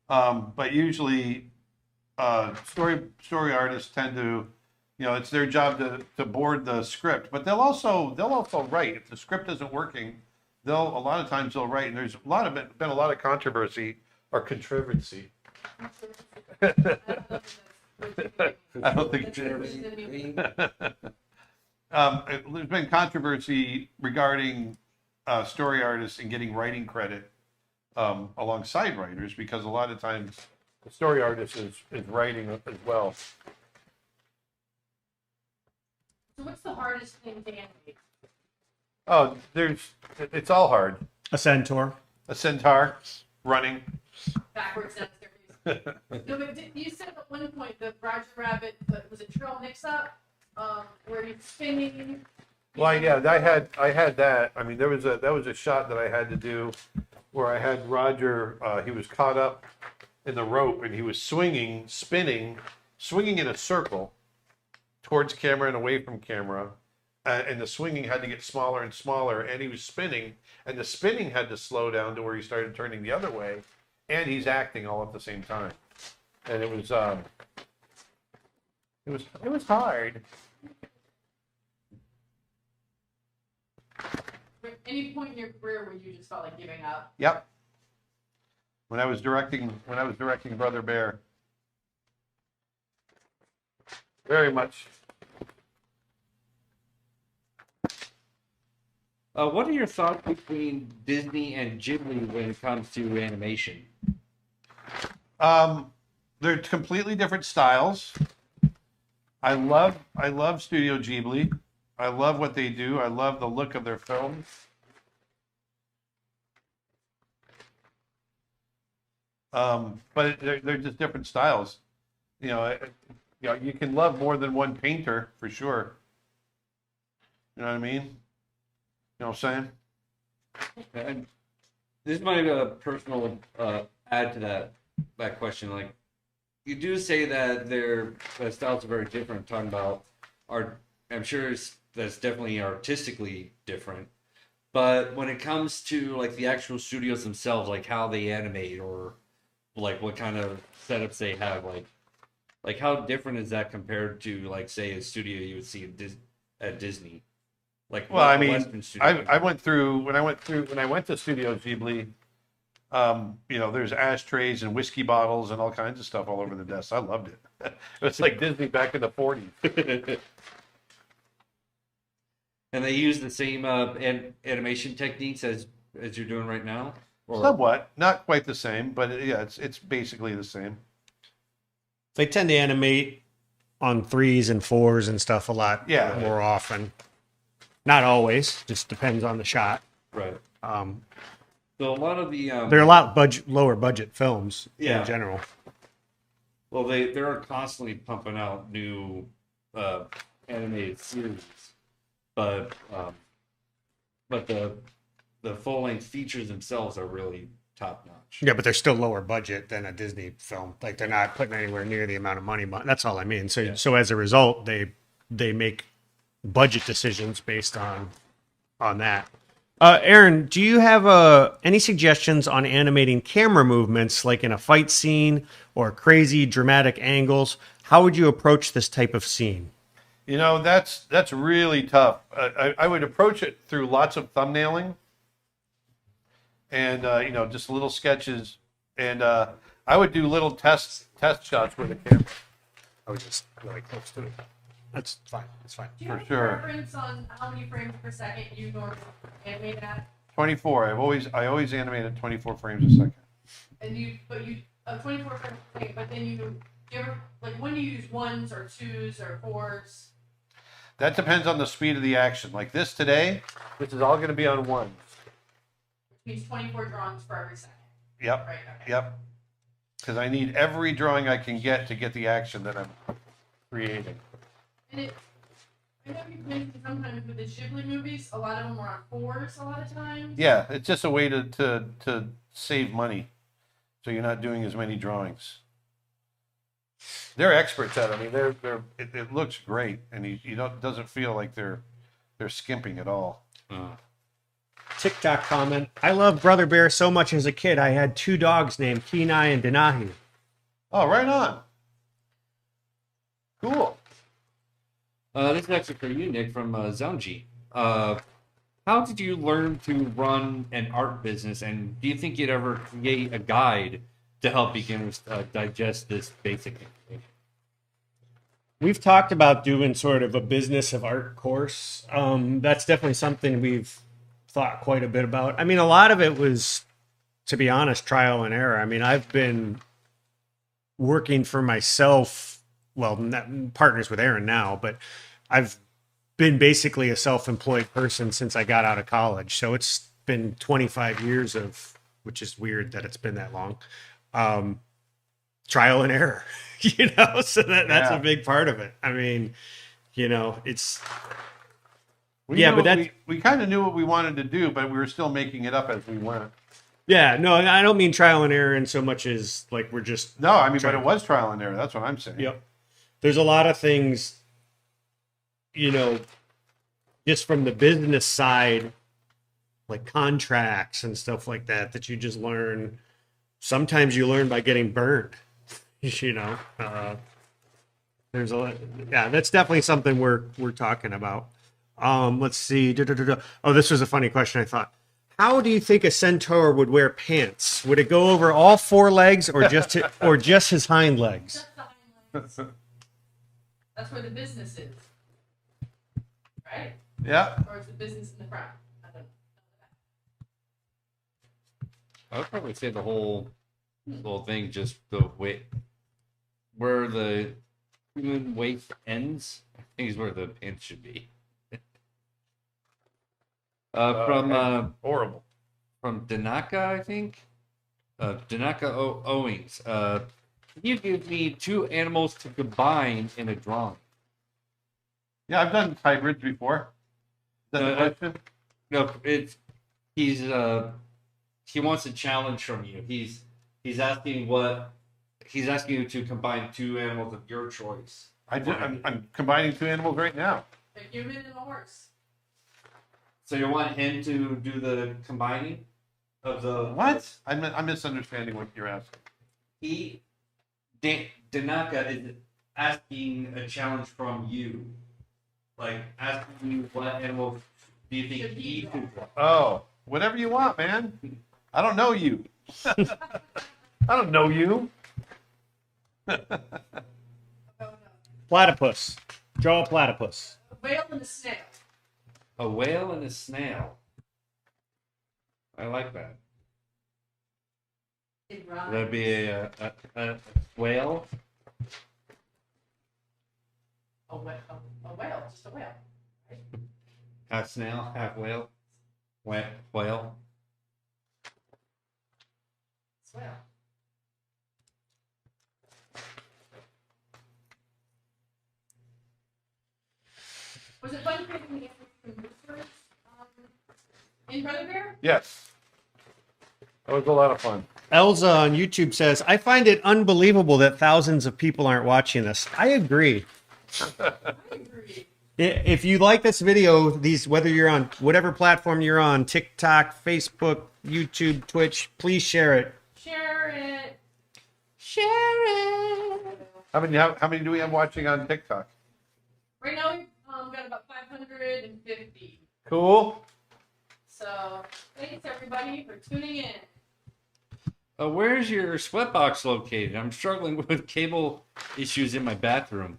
But usually, story artists tend to, it's their job to board the script. But they'll also write if the script isn't working. A lot of times they'll write, and there's been a lot of controversy or controversy. I don't think there's been controversy regarding story artists and getting writing credit alongside writers, because a lot of times the story artist is writing as well. So what's the hardest thing to animate? Oh, it's all hard. A Centaur. A centaur running. Backwards downstairs. No, but you said at one point the Roger Rabbit was a trail mix-up, where he's spinning. Well, yeah, I had that. I mean, that was a shot that I had to do where I had Roger. He was caught up in the rope and he was swinging in a circle towards camera and away from camera, and the swinging had to get smaller and smaller, and he was spinning, and the spinning had to slow down to where he started turning the other way, and he's acting all at the same time, and it was hard. At any point in your career where you just felt like giving up? Yep. When I was directing Brother Bear. Very much. What are your thoughts between Disney and Ghibli when it comes to animation? They're completely different styles. I love Studio Ghibli. I love what they do. I love the look of their films. But they're just different styles. You can love more than one painter for sure. You know what I mean? You know what I'm saying? And this might be a personal add to that question. Like, you do say that their styles are very different. Talking about art, I'm sure that's definitely artistically different. But when it comes to like the actual studios themselves, like how they animate or like what kind of setups they have, like how different is that compared to like say a studio you would see at Disney? Like, well, I mean, Western studio. I went through when I went to Studio Ghibli. There's ashtrays and whiskey bottles and all kinds of stuff all over the desk. I loved it. It's like Disney back in the 40s. And they use the same animation techniques as you're doing right now? Or Somewhat, not quite the same, but yeah, it's basically the same. They tend to animate on 3s and 4s and stuff a lot more often. Not always, just depends on the shot. right. So a lot of the They're a lot lower budget films Yeah. in general. well, they're constantly pumping out new animated series, but the full length features themselves are really top notch. Yeah, but they're still lower budget than a Disney film. Like they're not putting anywhere near the amount of money. That's all I mean. So Yeah. so as a result, they make budget decisions based on that. Aaron, do you have any suggestions on animating camera movements, like in a fight scene or crazy dramatic angles? How would you approach this type of scene? That's really tough. I would approach it through lots of thumbnailing and just little sketches, and I would do little test shots with the camera. I was just really close to it. That's fine. That's fine. Do you For have sure. a preference on how many frames per second you normally animate at? 24. I always animate at 24 frames a second. And 24 frames per second, but then do you ever, like, when do you use 1s or 2s or 4s? That depends on the speed of the action. Like this today, this is all going to be on ones. Which means 24 drawings for every second. Yep. Right. Okay. Yep. Because I need every drawing I can get to get the action that I'm creating. And I know you've mentioned sometimes with the Ghibli movies, a lot of them are on 4s a lot of times. Yeah, it's just a way to save money, so you're not doing as many drawings. They're experts at it. I mean, it looks great, and doesn't feel like they're skimping at all. TikTok comment. I loved Brother Bear so much as a kid. I had 2 dogs named Kenai and Denahi. Oh, right on. Cool. This is actually for you, Nick, from Zonji. How did you learn to run an art business, and do you think you'd ever create a guide to help beginners digest this basic information? We've talked about doing sort of a business of art course. That's definitely something we've thought quite a bit about. I mean, a lot of it was, to be honest, trial and error. I mean, I've been working for myself, well, not partners with Aaron now, but I've been basically a self-employed person since I got out of college. So it's been 25 years of, which is weird that it's been that long, trial and error, so that's a big part of it. I mean, it's, we kind of knew what we wanted to do, but we were still making it up as we went. yeah, no, I don't mean trial and error in so much as like we're just, No, I mean, but it was trial and error. That's what I'm saying. yep. There's a lot of things, just from the business side, like contracts and stuff like that, that you just learn. Sometimes you learn by getting burned, there's that's definitely something we're talking about. Let's see. Oh, this was a funny question. I thought, how do you think a centaur would wear pants? Would it go over all 4 legs or just his hind legs? Just the hind legs. That's where the business is. Right? Yeah. Or is the business in the front? I don't know. I would probably say the whole thing, just the way where the human waist ends, I think is where the pants should be. Horrible. From Danaka, I think. Danaka Owings. Can you give me 2 animals to combine in a drawing? Yeah, I've done hybrids before. Is that the question? No, he wants a challenge from you. He's asking you to combine 2 animals of your choice. I'm combining 2 animals right now. A human and a horse. So you want him to do the combining of the What? I'm misunderstanding what you're asking. Danaka is asking a challenge from you, like asking you what animal do you think he should draw? Oh, whatever you want, man. I don't know you, I don't know you. Platypus. Draw a platypus. A whale and a snail. A whale and a snail. I like that. It rhymes. That'd be a whale. A whale, just a whale. Right? Half snail, half whale. Whale. It's a whale. Was it fun creating the roosters in Brother Bear? Yes. That was a lot of fun. Elza on YouTube says, I find it unbelievable that thousands of people aren't watching this. I agree. I agree. If you like this video, whether you're on whatever platform you're on, TikTok, Facebook, YouTube, Twitch, please share it. Share it. Share it. How many do we have watching on TikTok? Right now we've got about 550. Cool. So thanks everybody for tuning in. Where's your sweatbox located? I'm struggling with cable issues in my bathroom.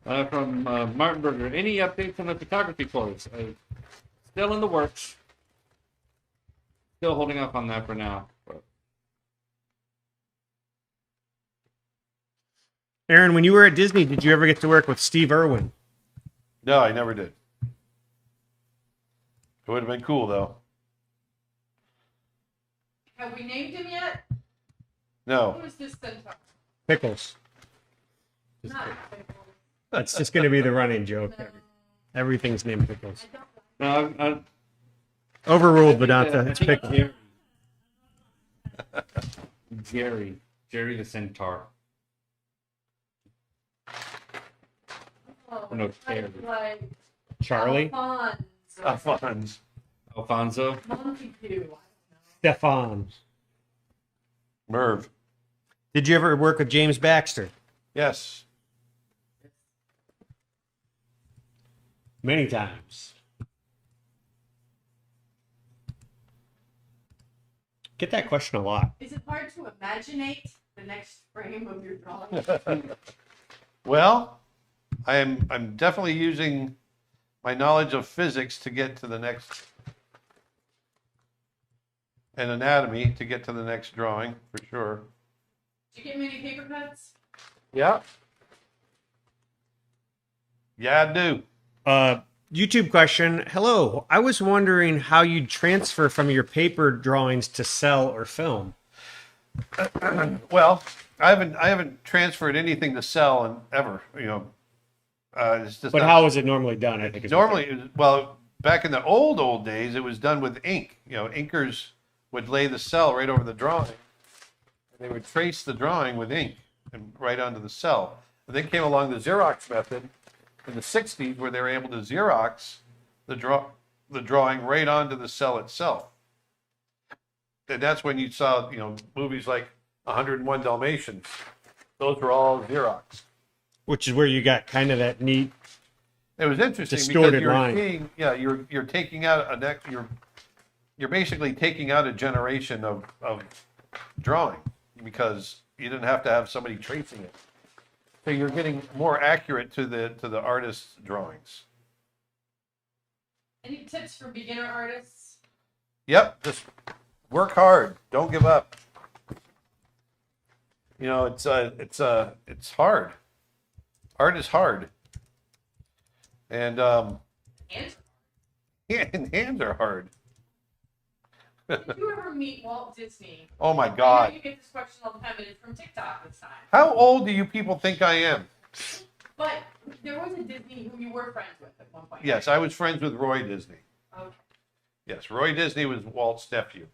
From Martin Berger, any updates on the photography course? Still in the works. Still holding up on that for now. But Aaron, when you were at Disney, did you ever get to work with Steve Irwin? No, I never did. It would have been cool though. Have we named him yet? No. Who is this Centaur? Pickles. Not Pickles. That's just going to be the running joke. No, Everything's named Pickles. I don't. no, Overruled, Vedanta. It's Pickles. Jerry the Centaur. Oh, No, it's like Charlie. Alphonse. Alfonso. Montague. I don't know. Stefan. Merv. Did you ever work with James Baxter? Yes. Many times. Get that question a lot. Is it hard to imaginate the next frame of your drawing? Well, I'm definitely using my knowledge of physics to get to the next, and anatomy to get to the next drawing for sure. Did you get many paper cuts? Yeah. Yeah, I do. YouTube question. Hello. I was wondering how you'd transfer from your paper drawings to cell or film. Well, I haven't transferred anything to cell in ever. You know, it's just. But not- how is it normally done? I think is normally, it was- well, back in the old days, it was done with ink. You know, inkers would lay the cell right over the drawing, and they would trace the drawing with ink and right onto the cell. And then came along the Xerox method in the '60s, where they were able to Xerox the drawing right onto the cell itself. And that's when you saw, you know, movies like 101 Dalmatians. Those were all Xerox. which is where you got kind of that neat. It was interesting Distorted because you're line. seeing, yeah, you're taking out you're basically taking out a generation of drawing because you didn't have to have somebody tracing it. So you're getting more accurate to the artist's drawings. Any tips for beginner artists? Yep, just work hard. Don't give up. You know, it's hard. Art is hard. And Hands. and hands are hard. Did you ever meet Walt Disney? Oh my I know God. you get this question all the time, but it's from TikTok this time. How old do you people think I am? But there was a Disney who you were friends with at one point. Yes, I was friends with Roy Disney. Okay. Yes, Roy Disney was Walt's nephew.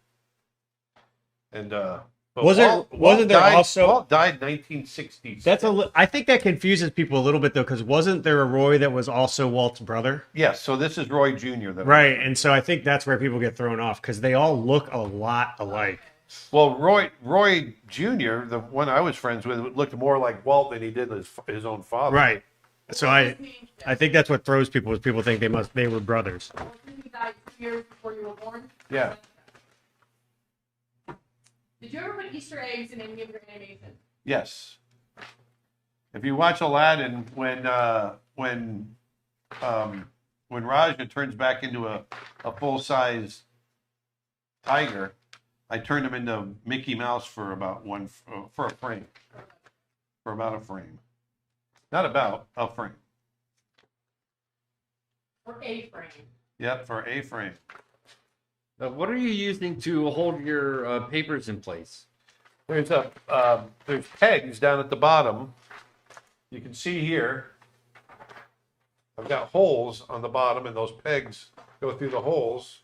And but Wasn't there also- Walt died 1960s. I think that confuses people a little bit though, because wasn't there a Roy that was also Walt's brother? Yes, so this is Roy Jr. that Right, and so I think that's where people get thrown off because they all look a lot alike. Well, Roy Jr., the one I was friends with, looked more like Walt than he did his own father. Right. So I think that's what throws people is people think they were brothers. He died 2 years before you were born. Yeah. Did you ever put Easter eggs in any of your animation? Yes. If you watch Aladdin, when Raja turns back into a full size tiger, I turned him into Mickey Mouse for about for a frame, for about a frame, not about a frame. Or a frame? Yep, for a frame. What are you using to hold your papers in place? There's pegs down at the bottom. You can see here. I've got holes on the bottom, and those pegs go through the holes,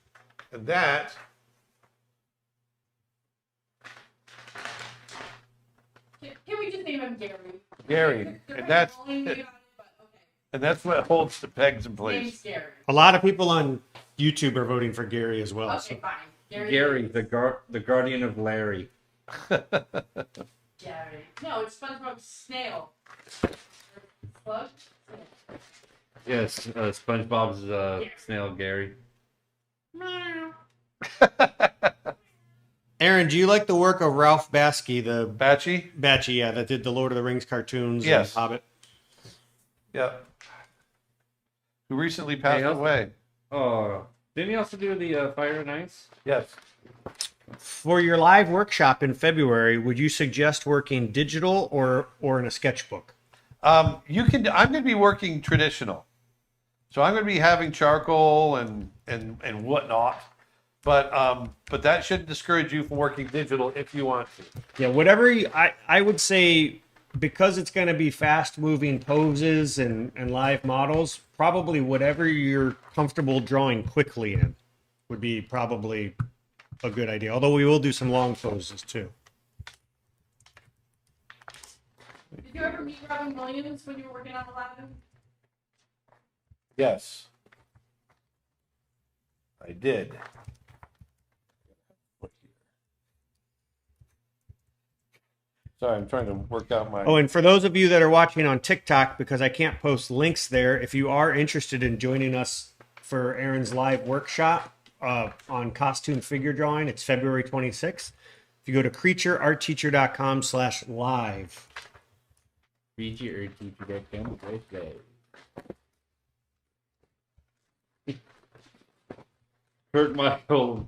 and that Can we just name him Gary? Gary, and that's what holds the pegs in place. Name's Gary. A lot of people on YouTube are voting for Gary as well. Okay, fine. Gary, the guardian of Larry. Gary. No, it's SpongeBob's snail. Slug? Yes, SpongeBob's snail, Gary. Aaron, do you like the work of Ralph Bakshi, Batchy? yeah, that did the Lord of the Rings cartoons Yes. and Hobbit? Yeah. Who recently passed away. Oh, didn't he also do the Fire and Ice? Yes. For your live workshop in February, would you suggest working digital or in a sketchbook? I'm going to be working traditional. So I'm going to be having charcoal and whatnot. But that shouldn't discourage you from working digital if you want to. Yeah, whatever I would say, because it's going to be fast moving poses and live models, probably whatever you're comfortable drawing quickly in would be probably a good idea. Although we will do some long poses too. Did you ever meet Robin Williams when you were working on Aladdin? Yes. I did. Sorry, I'm trying to work out my... Oh, and for those of you that are watching on TikTok, because I can't post links there, if you are interested in joining us for Aaron's live workshop on costume figure drawing, it's February 26th. If you go to creatureartteacher.com/live. Kurt Michael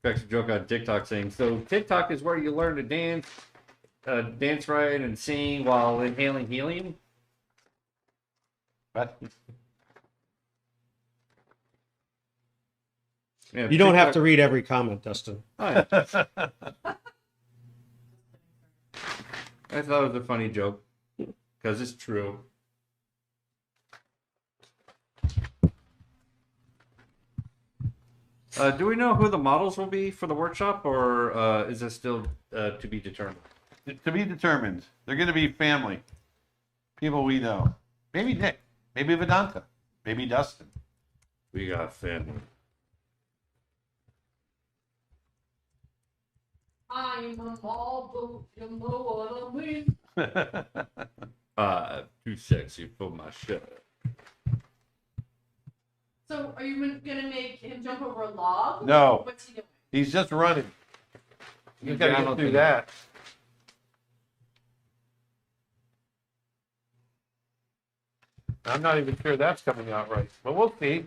cracks a joke on TikTok saying, so TikTok is where you learn to dance right and sing while inhaling helium? What? Yeah, You don't have TikTok- to read every comment, Dustin. Oh, yeah. I thought it was a funny joke because it's true. Do we know who the models will be for the workshop, or is it still to be determined? To be determined. They're going to be family. People we know. Maybe Nick. Maybe Vedanta. Maybe Dustin. We got family. I'm a mall boot, you know what I mean? Too sexy for my shirt. So, are you gonna make him jump over a log? No. What's he doing? He's just running. He's got to Yeah, I get don't through think- that. I'm not even sure that's coming out right, but we'll see.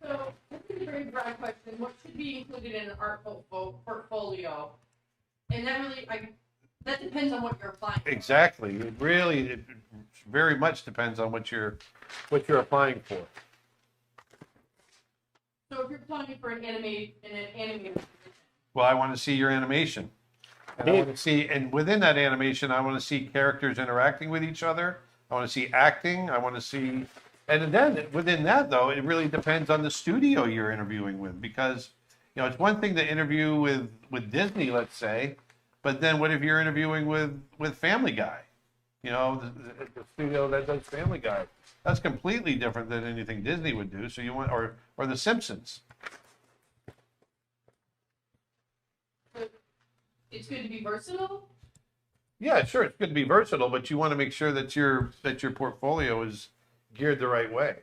So, this is a very broad question. What should be included in an art portfolio? And that really, that depends on what you're applying for. Exactly. It very much depends on what you're applying for. So, if you're applying for an animated position, Well, I want to see your animation. And I want to see, and within that animation, I want to see characters interacting with each other. I want to see acting. I want to see, and then within that, though, it really depends on the studio you're interviewing with, because it's one thing to interview with Disney, let's say, but then what if you're interviewing with Family Guy? The studio that does Family Guy. That's completely different than anything Disney would do. So you want, or The Simpsons. good to be versatile. Yeah, sure, it's good to be versatile, but you want to make sure that your portfolio is geared the right way.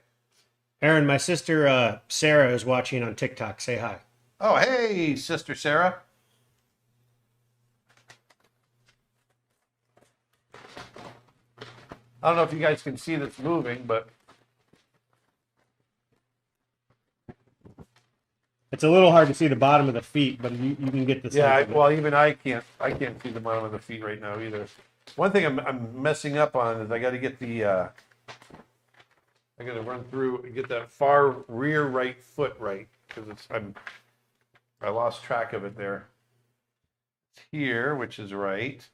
Aaron, my sister Sarah is watching on TikTok. Say hi. Oh, hey, Sister Sarah. I don't know if you guys can see this moving, but It's a little hard to see the bottom of the feet, but you can get the yeah, sense of it. well, even I can't see the bottom of the feet right now either. One thing I'm messing up on is I got to get the I got to run through and get that far rear right foot right because I lost track of it there. It's here, which is right.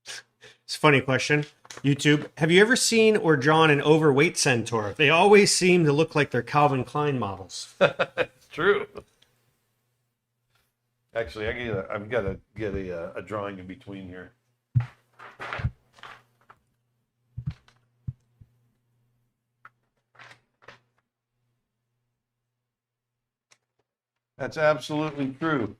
It's a funny question. YouTube, have you ever seen or drawn an overweight centaur? They always seem to look like they're Calvin Klein models. It's true. Actually, I've got to get a drawing in between here. That's absolutely true.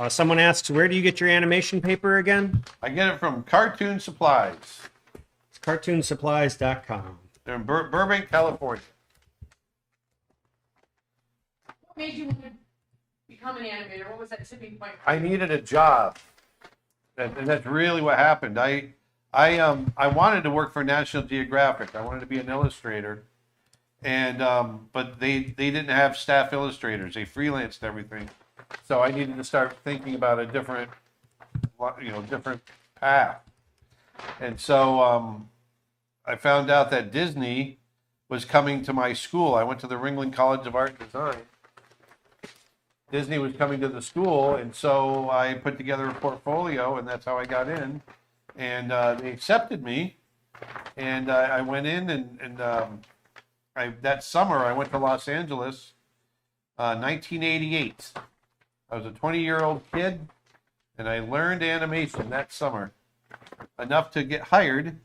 Someone asks, where do you get your animation paper again? I get it from Cartoon Supplies. It's cartoonsupplies.com. They're in Burbank, California. What made you want to become an animator? What was that tipping point? I needed a job, and that's really what happened. I wanted to work for National Geographic. I wanted to be an illustrator, and but they didn't have staff illustrators. They freelanced everything, so I needed to start thinking about a different path. And so I found out that Disney was coming to my school. I went to the Ringling College of Art and Design. Disney was coming to the school, and so I put together a portfolio, and that's how I got in. And they accepted me, and I went in, and that summer I went to Los Angeles, 1988. I was a 20-year-old kid, and I learned animation that summer, enough to get hired.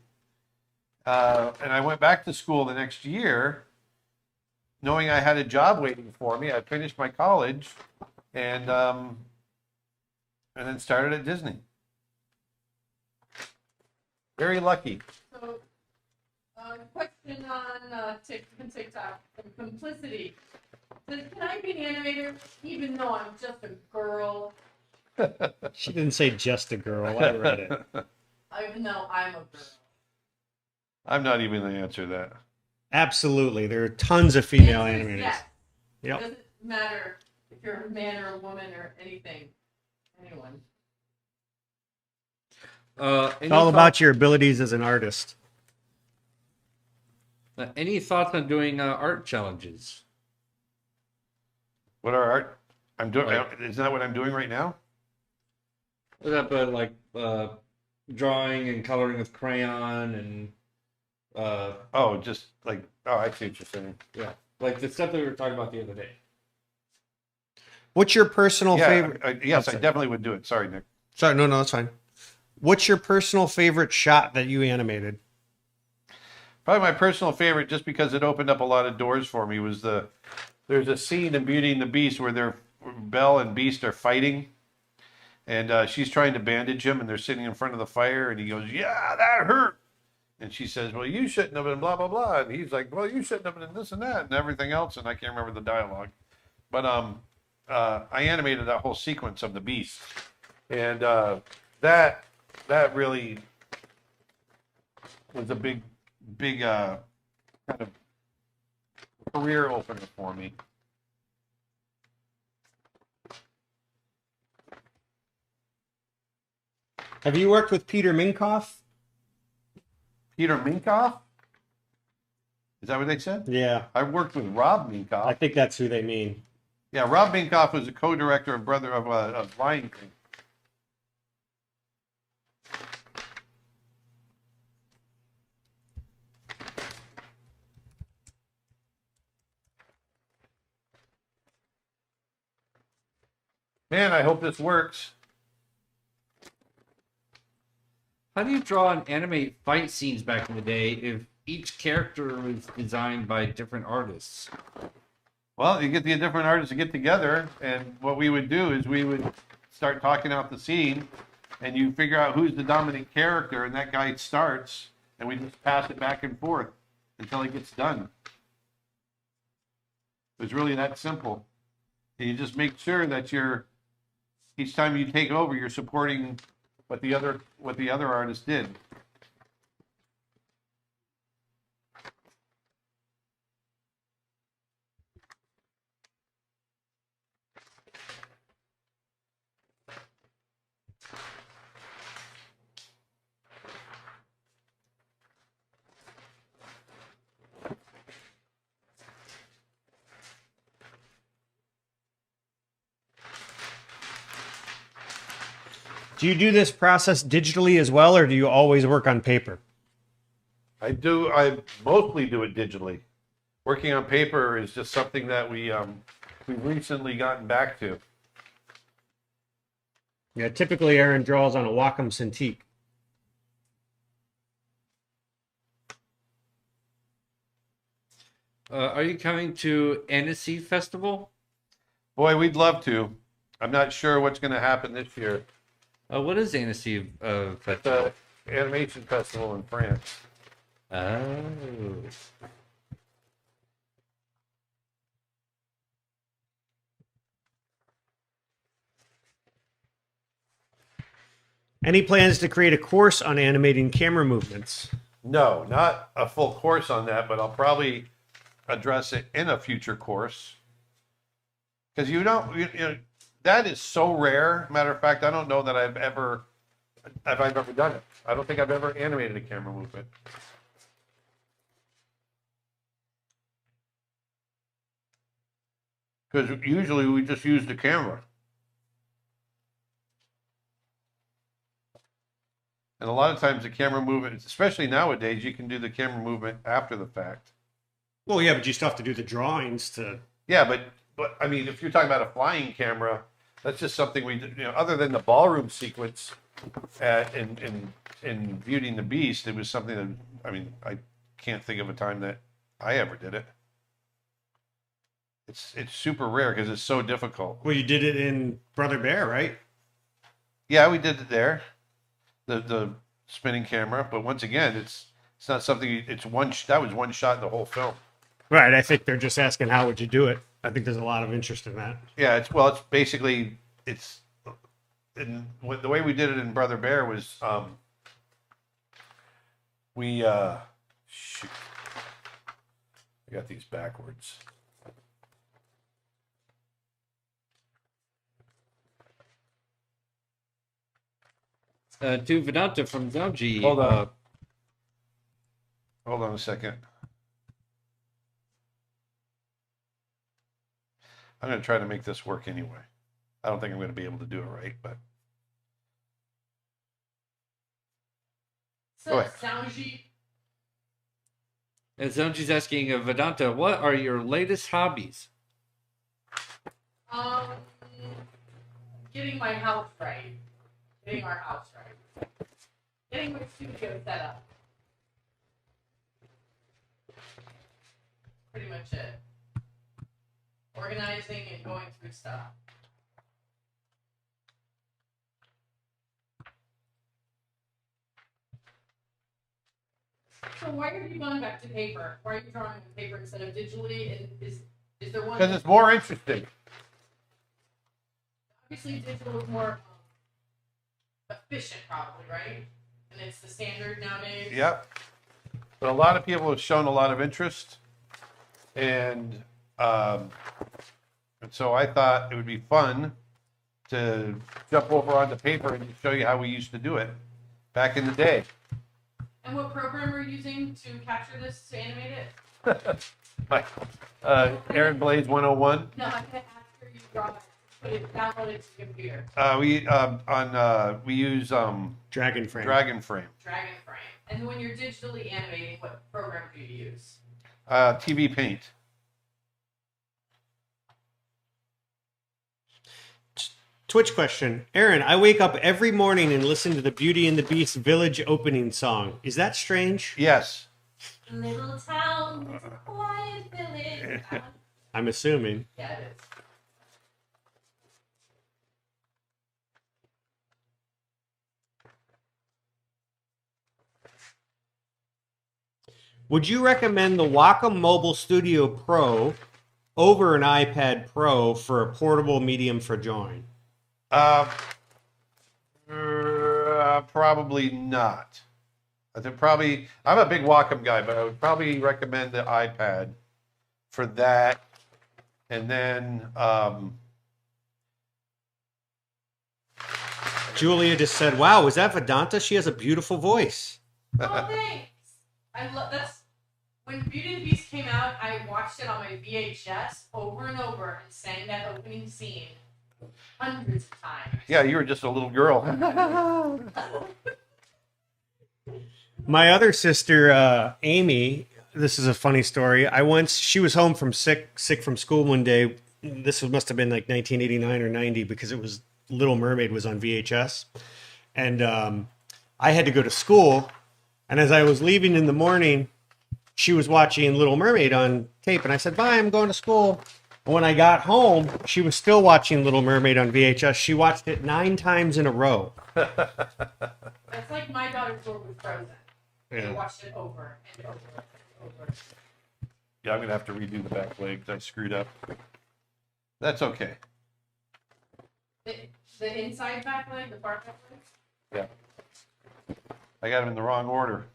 And I went back to school the next year, knowing I had a job waiting for me. I finished my college, and then started at Disney. Very lucky. So, question on TikTok from Complicity. Says, can I be an animator even though I'm just a girl? She didn't say just a girl. I read it. Even though I'm a girl. I'm not even going to answer that. Absolutely. There are tons of female Answer is animators. yes. Yep. It doesn't matter if you're a man or a woman or anything. Anyone. It's all about your abilities as an artist. Any thoughts on doing art challenges? What are art? I'm doing. Like- Isn't that what I'm doing right now? Is that but like drawing and coloring with crayon and Oh, just like I see what you're saying. yeah, like the stuff that we were talking about the other day. What's your personal Yeah, favorite? yes, I sorry. definitely would do it. Sorry, Nick. Sorry, no, that's fine. What's your personal favorite shot that you animated? Probably my personal favorite, just because it opened up a lot of doors for me, was there's a scene in Beauty and the Beast where Belle and Beast are fighting, and she's trying to bandage him, and they're sitting in front of the fire, and he goes, "Yeah, that hurt," and she says, "Well, you shouldn't have been blah blah blah," and he's like, "Well, you shouldn't have been this and that and everything else," and I can't remember the dialogue, but I animated that whole sequence of the Beast, and that really was a big kind of career opener for me. Have you worked with Peter Minkoff? Peter Minkoff? Is that what they said? Yeah, I worked with Rob I Minkoff. think that's who they mean. Yeah, Rob Minkoff was a co-director and brother of Lion King. Man, I hope this works. How do you draw and animate fight scenes back in the day if each character was designed by different artists? Well, you get the different artists to get together, and what we would do is we would start talking out the scene, and you figure out who's the dominant character, and that guy starts, and we just pass it back and forth until it gets done. It was really that simple. And you just make sure that each time you take over, you're supporting what the other artist did. Do you do this process digitally as well, or do you always work on paper? I mostly do it digitally. Working on paper is just something that we've recently gotten back to. Yeah, typically Aaron draws on a Wacom Cintiq. Are you coming to Annecy Festival? Boy, we'd love to. I'm not sure what's going to happen this year. What is Annecy It's Festival? an animation festival in France. Oh. Any plans to create a course on animating camera movements? No, not a full course on that, but I'll probably address it in a future course. Because you know, that is so rare. Matter of fact, I don't know that I've ever done it. I don't think I've ever animated a camera movement. Because usually we just use the camera. And a lot of times the camera movement, especially nowadays, you can do the camera movement after the fact. Well, yeah, but you still have to do the drawings to. Yeah, but I mean, if you're talking about a flying camera, that's just something we, other than the ballroom sequence in Beauty and the Beast, it was something that, I mean, I can't think of a time that I ever did it. It's super rare because it's so difficult. Well, you did it in Brother Bear, right? Yeah, we did it there, the spinning camera. But once again, it's not something. That was one shot in the whole film. Right. I think they're just asking how would you do it. I think there's a lot of interest in that. Yeah, it's basically the way we did it in Brother Bear was shoot, I got these backwards. To Vedanta from Zamji. Hold on a second. I'm going to try to make this work anyway. I don't think I'm going to be able to do it right, but So, Go ahead. Soundji, And Zamji's asking Vedanta, what are your latest hobbies? getting my house right. Getting our house right. Getting my studio set up. Pretty much it. Organizing and going through stuff. So why are you going back to paper? Why are you drawing on paper instead of digitally? And is there one? because it's more interesting. Obviously, digital is more efficient, probably, right? And it's the standard nowadays. Yep. But a lot of people have shown a lot of interest, and so I thought it would be fun to jump over onto paper and show you how we used to do it back in the day. And what program are you using to capture this, to animate it? My, Aaron Blaze 101. No, I'm gonna after you draw it, put it, download it to your computer. We use Dragon frame. Dragon Frame. Dragon Frame. And when you're digitally animating, what program do you use? TV Paint. Twitch question. Aaron, I wake up every morning and listen to the Beauty and the Beast village opening song. Is that strange? Yes. Little town, quiet village. That one? I'm assuming. Yeah, it is. Would you recommend the Wacom Mobile Studio Pro over an iPad Pro for a portable medium for drawing? Probably not. I think probably, I'm a big Wacom guy, but I would probably recommend the iPad for that. And then, Julia just said, wow, is that Vedanta? She has a beautiful voice. Oh, thanks. I love that's when Beauty and the Beast came out. I watched it on my VHS over and over and sang that opening scene hundreds of times. yeah, you were just a little girl. My other sister, Amy, this is a funny story. She was home from sick from school one day. This must have been like 1989 or 90 because it was Little Mermaid was on VHS. And I had to go to school. And as I was leaving in the morning, she was watching Little Mermaid on tape. And I said, bye, I'm going to school. And when I got home, she was still watching Little Mermaid on VHS. She watched it 9 times in a row. That's like my daughter's world with Frozen. They Yeah. watched it over and over and over. Yeah, I'm going to have to redo the back legs. I screwed up. That's okay. The inside back leg, the far back leg? Yeah. I got them in the wrong order.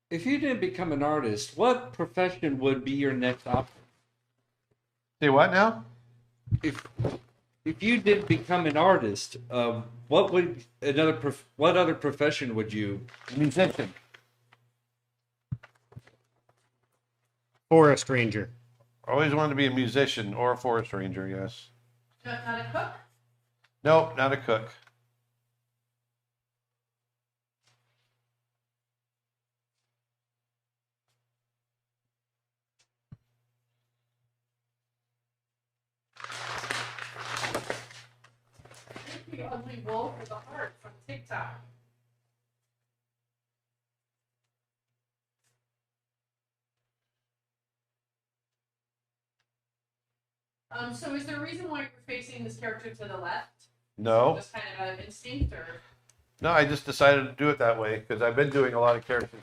If you didn't become an artist, what profession would be your next option? Say what now? If you didn't become an artist, what would what other profession would you? Musician. Forest Ranger. Always wanted to be a musician or a forest ranger, yes. Not a cook? Nope, not a cook. The ugly wolf with a heart from TikTok. So is there a reason why you're facing this character to the left? No. Just kind of an instinct, or? No, I just decided to do it that way because I've been doing a lot of characters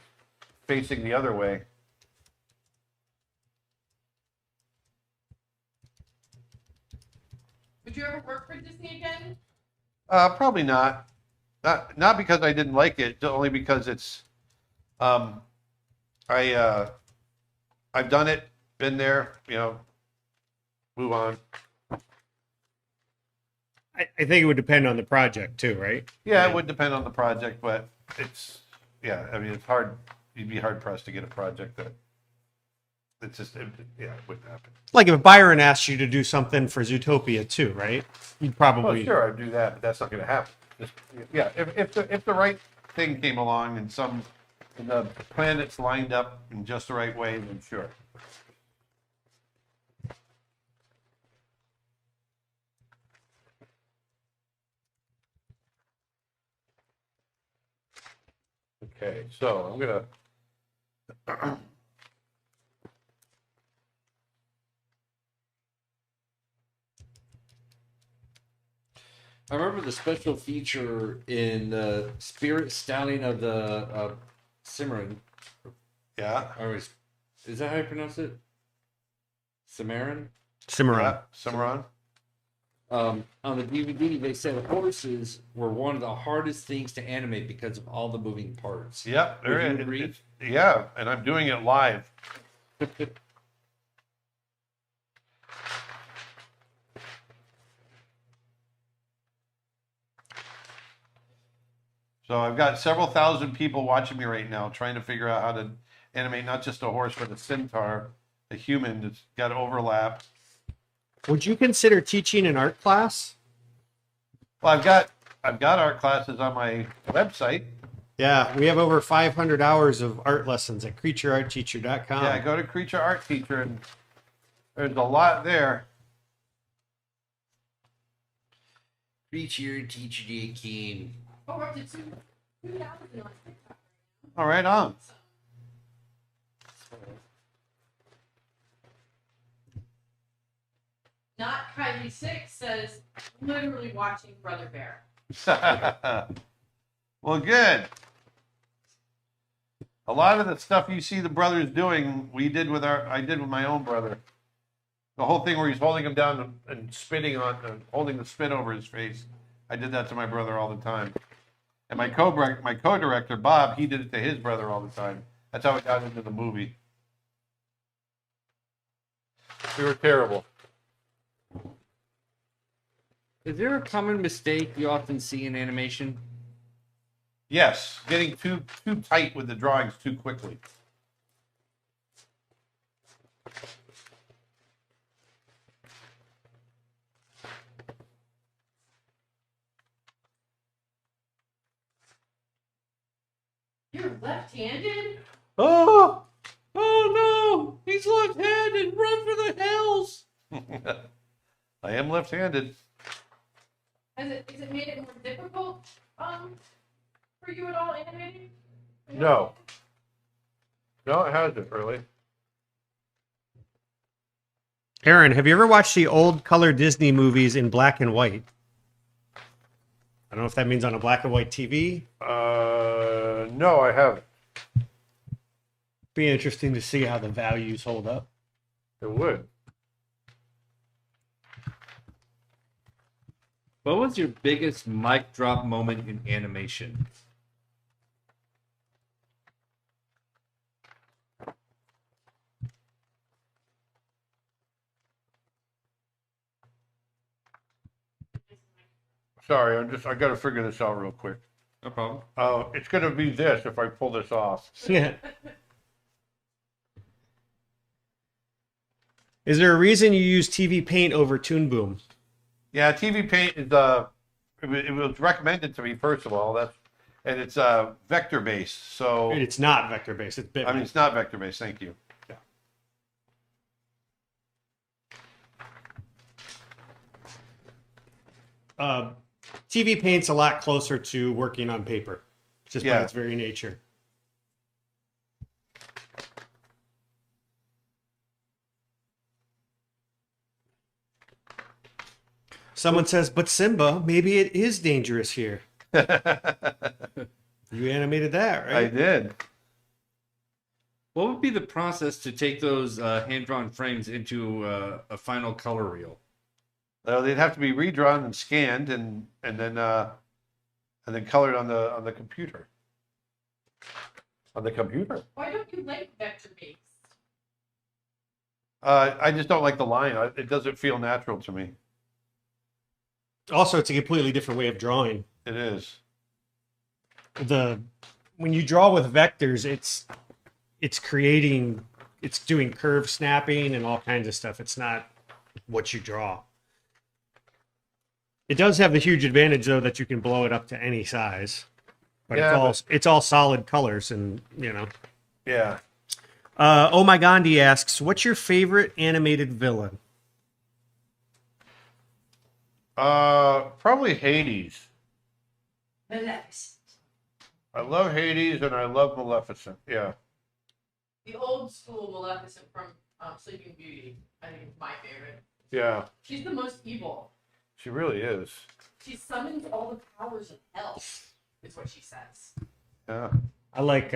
facing the other way. Would you ever work for Disney again? Probably not. Not because I didn't like it, only because it's I've done it, been there, move on. I think it would depend on the project too, right? Yeah, it would depend on the project, but it's it's hard. You'd be hard pressed to get a project that it's just it wouldn't happen. Like if Byron asked you to do something for Zootopia too, right? You'd Well, probably sure, I'd do that, but that's not going to happen. If the right thing came along and the planets lined up in just the right way, then sure. Okay, so I'm gonna. I remember the special feature in the Spirit Stallion of the Cimarron. Yeah. Is that how you pronounce it? Cimarron? Cimarron. Yeah, Cimarron. On the DVD, they said horses were one of the hardest things to animate because of all the moving parts. Yep. Would you agree? Yeah, and I'm doing it live. So I've got several thousand people watching me right now trying to figure out how to animate not just a horse, but a centaur, a human that's got to overlap. Would you consider teaching an art class? Well, I've got art classes on my website. Yeah, we have over 500 hours of art lessons at creatureartteacher.com. Yeah, go to Creature Art Teacher and there's a lot there. Reach your teacher, King. Oh, we're up to 2,000 on TikTok. All right, on. Not Kylie6 says, literally watching Brother Bear. Well, good. A lot of the stuff you see the brothers doing, I did with my own brother. The whole thing where he's holding him down and spitting on, holding the spit over his face. I did that to my brother all the time. And my co-director, Bob, he did it to his brother all the time. That's how it got into the movie. We were terrible. Is there a common mistake you often see in animation? Yes, getting too tight with the drawings too quickly. You're left-handed? Oh! Oh no! He's left-handed! Run for the hills! I am left-handed. Has it made it more difficult for you at all animating? No. No, it hasn't really. Aaron, have you ever watched the old color Disney movies in black and white? I don't know if that means on a black and white TV. No, I haven't. Be interesting to see how the values hold up. It would. What was your biggest mic drop moment in animation? Sorry, I got to figure this out real quick. No problem. It's going to be this if I pull this off. Yeah. Is there a reason you use TV Paint over Toon Boom? Yeah, TV Paint is it was recommended to me first of all. And it's vector based. So It's not vector based. It's bitmap. I mean, it's not vector based. Thank you. TV Paint's a lot closer to working on paper, just by Yeah. its very nature. Someone says, but Simba, maybe it is dangerous here. You animated that, I right? did. What would be the process to take those hand-drawn frames into a final color reel? They'd have to be redrawn and scanned and then colored on the computer. On the computer. Why don't you like vector-based? I just don't like the line. It doesn't feel natural to me. Also, it's a completely different way of drawing. It is. When you draw with vectors, it's doing curve snapping and all kinds of stuff. It's not what you draw. It does have the huge advantage though that you can blow it up to any size. But Yeah, it's all solid colors, and Yeah. Oh my Gandhi asks, what's your favorite animated villain? Probably Hades. Maleficent. I love Hades and I love Maleficent. Yeah. The old school Maleficent from Sleeping Beauty, I think is my favorite. Yeah. She's the most evil. She really is. She summons all the powers of hell, is what she says. Yeah. I like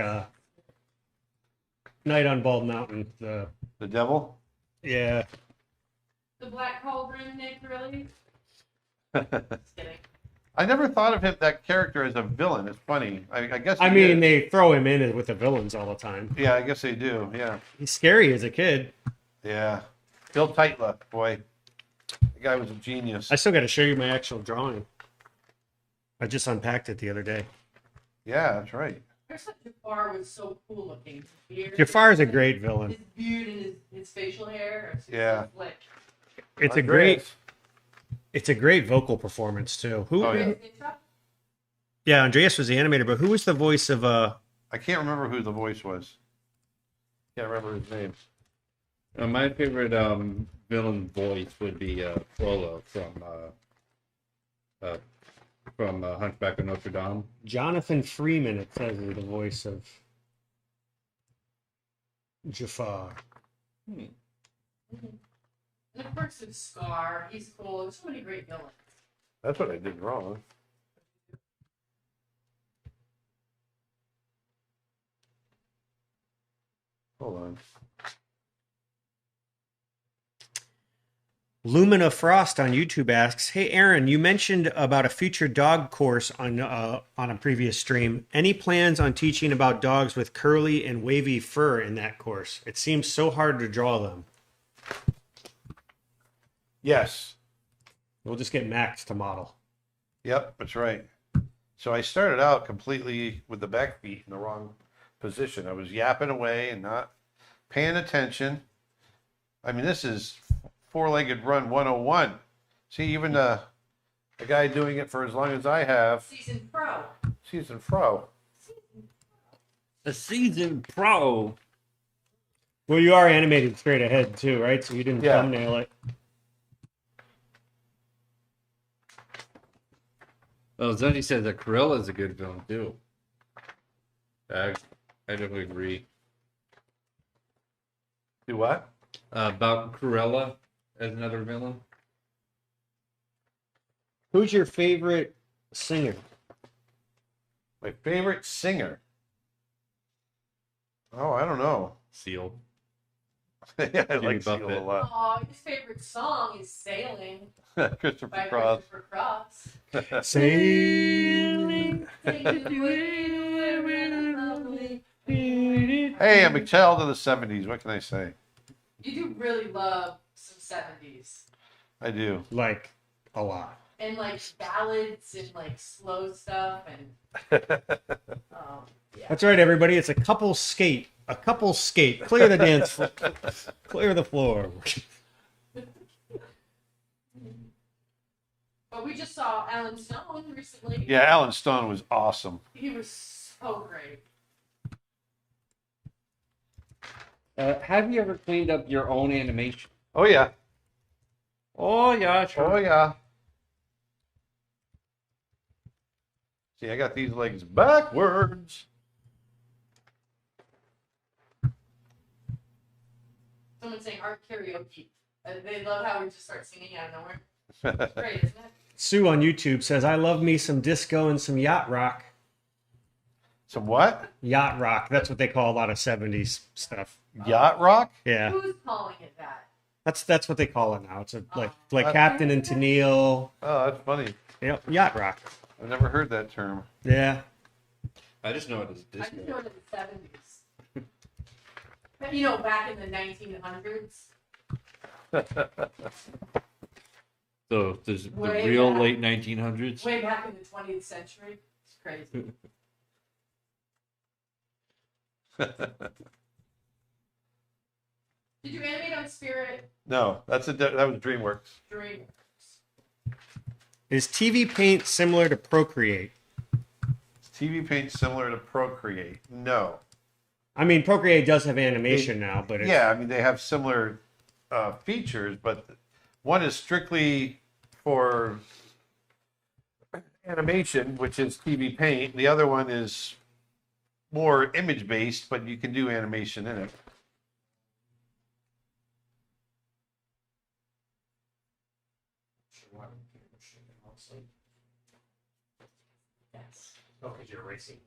Night on Bald Mountain. The devil? Yeah. The Black Cauldron, Nick, really? Just kidding. I never thought of that character as a villain. It's funny. I guess. I he mean, is. they throw him in with the villains all the time. Yeah, I guess they do. Yeah. He's scary as a kid. Yeah. Bill Tightla, boy. The guy was a genius. I still got to show you my actual drawing. I just unpacked it the other day. Yeah, that's right. I just thought Jafar was so cool looking. His beard, Jafar is a great villain. His beard and his facial hair. It's Yeah. So slick. It's a great vocal performance too. Oh, yeah. Yeah, Andreas was the animator, but who was the voice of I can't remember who the voice was. Can't remember his name. My favorite villain voice would be Frollo from uh, from Hunchback of Notre Dame. Jonathan Freeman, it says, is the voice of Jafar. And of course, there's Scar. He's cool. There's so many great villains. That's what I did wrong. Hold on. Lumina Frost on YouTube asks, "Hey Aaron, you mentioned about a future dog course on a previous stream. Any plans on teaching about dogs with curly and wavy fur in that course? It seems so hard to draw them." Yes. We'll just get Max to model. Yep, that's right. So I started out completely with the back feet in the wrong position. I was yapping away and not paying attention. I mean, this is four-legged run 101. See, even a guy doing it for as long as I have, Seasoned pro. seasoned pro. A seasoned pro. Well, you are animated straight ahead too, right? So you didn't Yeah. thumbnail it. Well, Zundy says that Cruella is a good villain too. I definitely agree. Do what? About Cruella as another villain. Who's your favorite singer? My favorite singer. Oh, I don't know. Seal. Yeah, I Jimmy like Seal a Buffett. lot. Aw, his favorite song is Sailing Christopher by Cross. Christopher Cross. Sailing. Hey, I'm a child of the 70s. What can I say? You do really love some 70s. I do. Like a lot. And like ballads and like slow stuff and yeah. That's right, everybody. It's a couple skate. A couple skate. Clear the dance floor. Clear the floor. But we just saw Alan Stone recently. Yeah, Alan Stone was awesome. He was so great. Have you ever cleaned up your own animation? Oh, yeah. Oh yeah, sure. Oh, yeah. See, I got these legs backwards. Someone's saying art karaoke. They love how we just start singing out of nowhere. It's great, isn't it? Sue on YouTube says, "I love me some disco and some yacht rock." Some what? Yacht rock. That's what they call a lot of 70s stuff. Yacht rock? Yeah. Who's calling it that? That's what they call it now. It's like Captain and Tennille. Oh, that's funny. Yep, yacht rock. I've never heard that term. Yeah. I just know it as I disco. just know it in the 70s. But, you know, back in the 1900s. So there's the Way real back. late 1900s. Way back in the 20th century. It's crazy. Did you animate on Spirit No, that was DreamWorks. Dream? Is TV Paint similar to Procreate? TV Paint similar to Procreate? No. I mean, Procreate does have animation now, but it's, Yeah, I mean, they have similar features, but one is strictly for animation, which is TV Paint. The other one is more image-based, but you can do animation in it. Yes. Oh, because you're racing.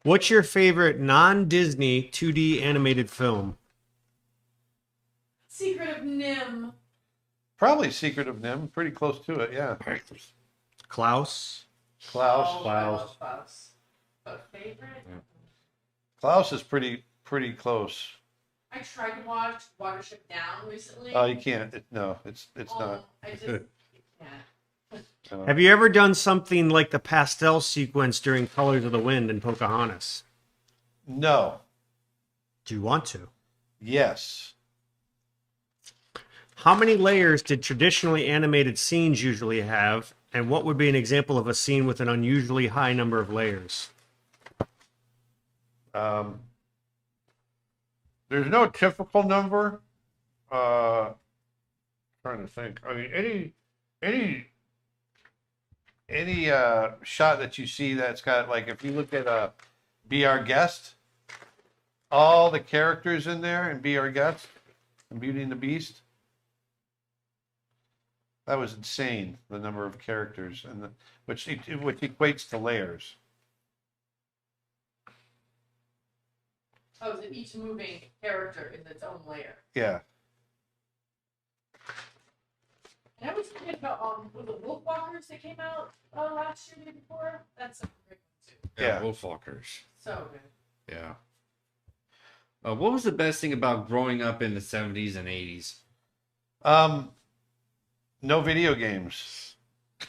What's your favorite non-Disney 2D animated film? Secret of Nim. Probably Secret of Nim, pretty close to it, yeah. Klaus. Klaus. Oh, I love Klaus. But favorite? Klaus is pretty close. I tried to watch Watership Down recently. Oh, you can't. It's Oh, not. I just can't. Have you ever done something like the pastel sequence during Colors of the Wind in Pocahontas? No. Do you want to? Yes. How many layers did traditionally animated scenes usually have, and what would be an example of a scene with an unusually high number of layers? There's no typical number. Trying to think. I mean, any shot that you see that's got, like, if you look at Be Our Guest, all the characters in there and Be Our Guest and Beauty and the Beast. That was insane, the number of characters, and which equates to layers. Oh, so each moving character is its own layer. Yeah. And I was thinking about was it Wolfwalkers that came out last year, the year before? That's a great one too. Yeah. Wolfwalkers. So good. Yeah. What was the best thing about growing up in the 70s and 80s? No video games.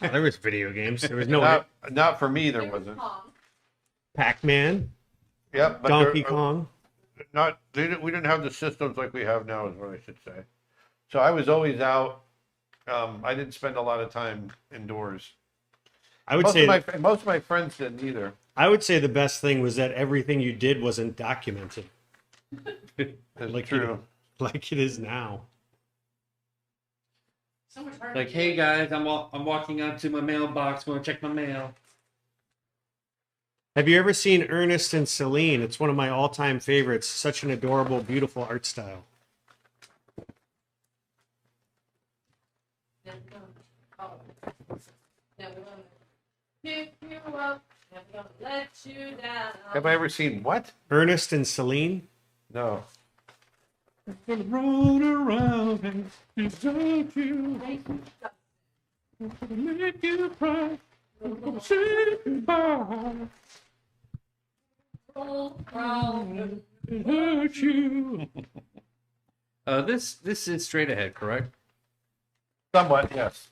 There was video games. There was no Not for me. There There was wasn't. Kong. Pac-Man, Yep. But Donkey Kong. we didn't have the systems like we have now, is what I should say. So I was always out. I didn't spend a lot of time indoors. I would Most say of my friends didn't either. I would say the best thing was that everything you did wasn't documented It's Like true. like it is now. So much harder. Like, hey guys, I'm walking out to my mailbox. Want to check my mail? Have you ever seen Ernest and Celine? It's one of my all-time favorites. Such an adorable, beautiful art style. Never gonna, never gonna pick you up. Never gonna let you down. Have I ever seen what? Ernest and Celine? No. Roll around and desert you, make you cry, say goodbye, Roll and hurt you. This is straight ahead, correct? Somewhat, yes.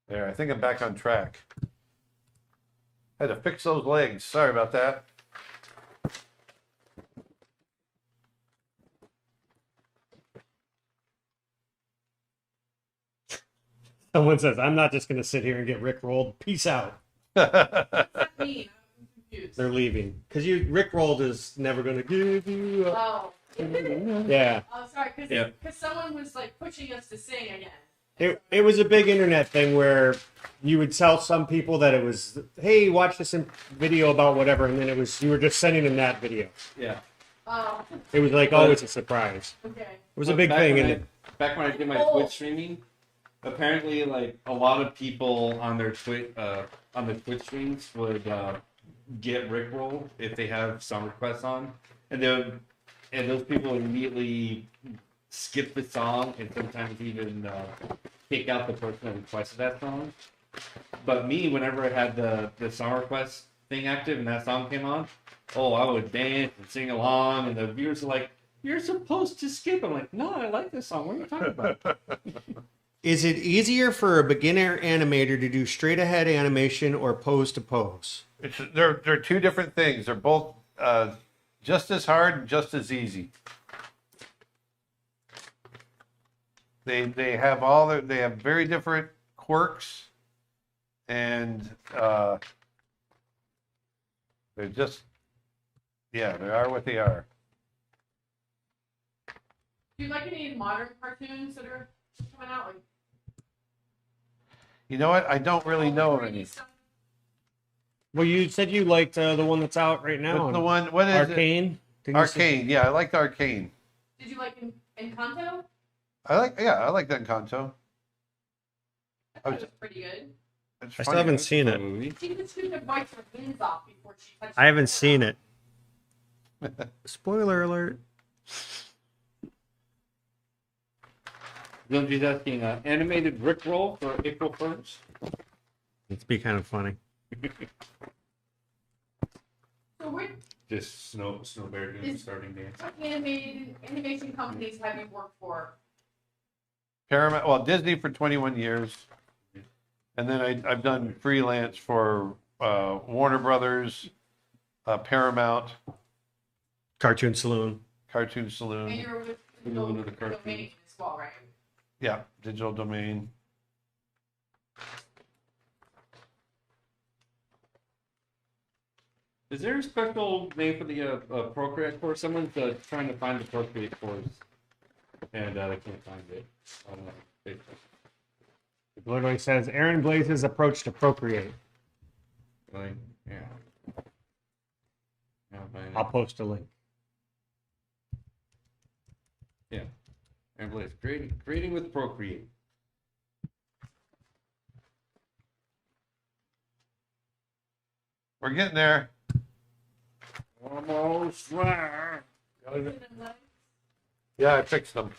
There, I think I'm back on track. Had to fix those legs. Sorry about that. Someone says, I'm not just going to sit here and get rickrolled. Peace out. Not me. I'm confused. They're leaving. Because rickrolled is never going to give you up. Oh. Yeah. Oh, sorry, because Yeah. someone was like pushing us to sing again. It was a big internet thing where you would tell some people that it was, hey, watch this video about whatever, and then it was you were just sending them that video. Yeah. Oh, It was like always a surprise. okay. It was a big thing, and Back when I did my Twitch streaming, apparently, like a lot of people on their on the Twitch streams would get rickrolled if they have song requests on, and those people would immediately skip the song and sometimes even kick out the person that requested that song. But me, whenever I had the song request thing active and that song came on, oh, I would dance and sing along, and the viewers are like, "You're supposed to skip." I'm like, "No, I like this song. What are you talking about?" is it easier for a beginner animator to do straight ahead animation or pose to pose? They're two different things. They're both just as hard and just as easy. They have very different quirks, and they're just, yeah, they are what they are. Do you like any modern cartoons that are coming out? Like, You know what? I don't really know of any. stuff? Well, you said you liked the one that's out right now. What's the one? What is it? Arcane? Didn't you say- Arcane. Yeah, I liked Arcane. Did you like Encanto? I like Encanto. I thought it was pretty good. It's I still funny. haven't seen it. Movie. She could shoot the bites her fins off before she touched I haven't seen it. Spoiler alert. Somebody's asking animated Rickroll for April 1st. It'd be kind of funny. So what Just Snow Bear doing the Is- starting dance. animation companies have you worked for? Paramount. Well, Disney for 21 years, and then I've done freelance for Warner Brothers, Paramount. Cartoon Saloon. Cartoon And Saloon. you're with Digital the cartoon. domain as well, right? Yeah, Digital Domain. Is there a special name for the Procreate course? Someone's trying to find the Procreate course, and they can't find it. I don't know. It literally says Aaron Blaze's approach to Procreate. Like, yeah. Yeah, I'll post a link. yeah. Aaron Blaze, creating with Procreate. We're getting there. Almost there. Yeah, I fixed them.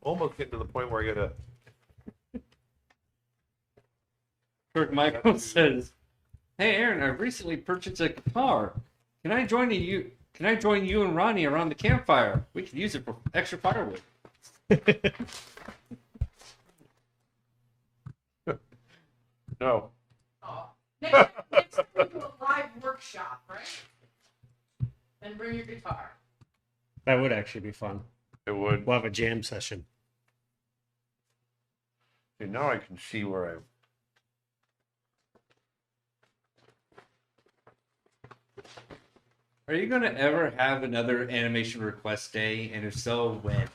Almost getting to the point where I gotta. Kirk Michael says, "Hey Aaron, I've recently purchased a guitar. Can I join you? Can I join you and Ronnie around the campfire? We could use it for extra firewood." No. Oh. Next time we do a live workshop, right? Then bring your guitar. That would actually be fun. It would. We'll have a jam session. See, now I can see where I'm. Are you gonna ever have another animation request day? And if so, when?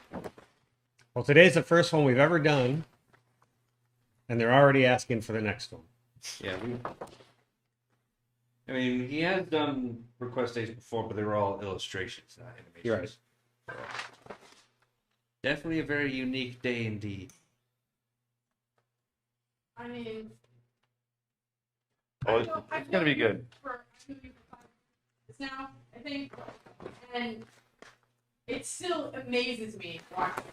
Well, today's the first one we've ever done, and they're already asking for the next one. Yeah, I mean, he has done request days before, but they were all illustrations, not animations. You're right. Definitely a very unique day indeed. I mean, Oh, I've it's gonna be known you good. I've known you for 5 years now, I think, and it still amazes me watching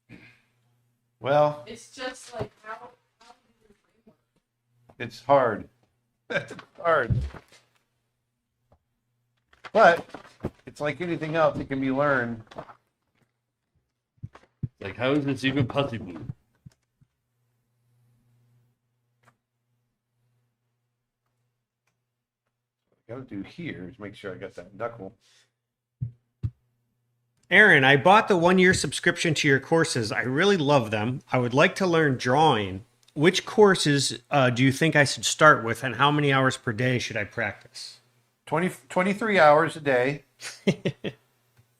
this. Well, It's just like how do you framework? it's hard. It's hard. But it's like anything else, it can be learned. Like, how is this even possible? What I gotta do here is make sure I got that knuckle. Aaron, I bought the 1-year subscription to your courses. I really love them. I would like to learn drawing. Which courses do you think I should start with, and how many hours per day should I practice? 23 hours a day.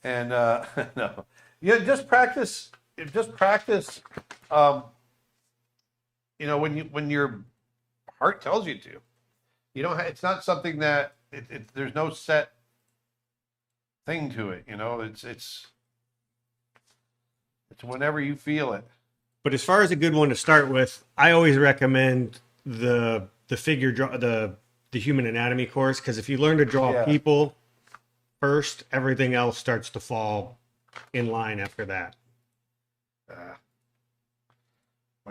And no. Yeah, just practice. Just practice. You know, when your heart tells you to. You don't. It's not something that there's no set thing to it. You know, it's whenever you feel it. But as far as a good one to start with, I always recommend the figure draw the human anatomy course, because if you learn to draw Yeah. people first, everything else starts to fall in line after that. I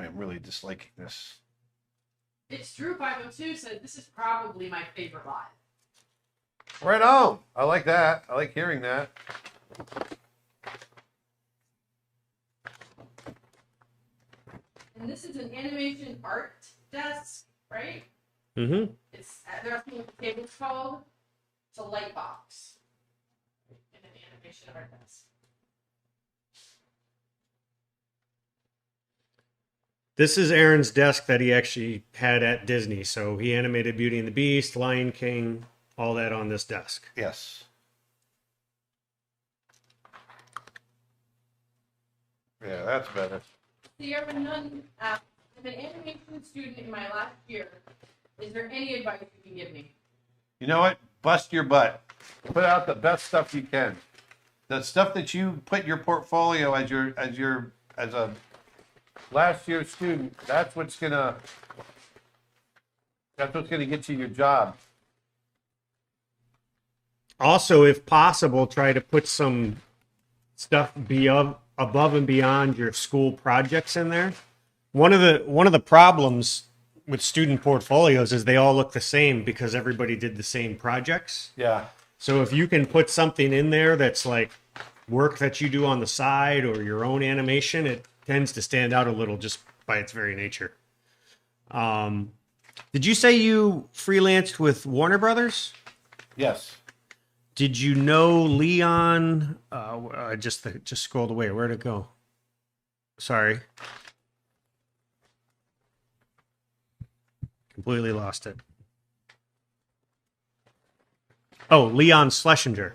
am really disliking this. It's Drew 502 said this is probably my favorite live. Right on. I like that. I like hearing that. And this is an animation art desk, right? Mm-hmm. They're asking what the table's called. It's a light box. And an animation art desk. This is Aaron's desk that he actually had at Disney. So he animated Beauty and the Beast, Lion King, all that on this desk. Yes. Yeah, that's better. Sierra Nunn, I'm an animation student in my last year. Is there any advice you can give me? You know what? Bust your butt. Put out the best stuff you can. The stuff that you put in your portfolio as a last year student, that's what's gonna get you your job. Also, if possible, try to put some stuff above and beyond your school projects in there. One of the problems with student portfolios is they all look the same because everybody did the same projects. Yeah. So if you can put something in there that's like work that you do on the side or your own animation, it tends to stand out a little just by its very nature. Did you say you freelanced with Warner Brothers? Yes. Did you know Leon? Just scrolled away. Where'd it go? Sorry. Completely lost it. Oh, Leon Schlesinger.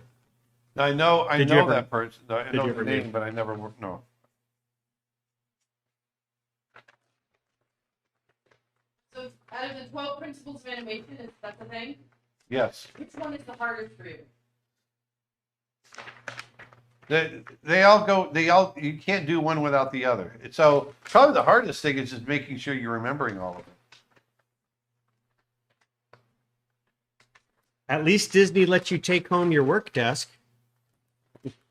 I know Did you ever- that person. I did know you the ever name, meet? but I never worked. No. So out of the 12 principles of animation, is that the thing? Yes. Which one is the hardest for you? They all go. You can't do one without the other. So probably the hardest thing is just making sure you're remembering all of them. At least Disney lets you take home your work desk.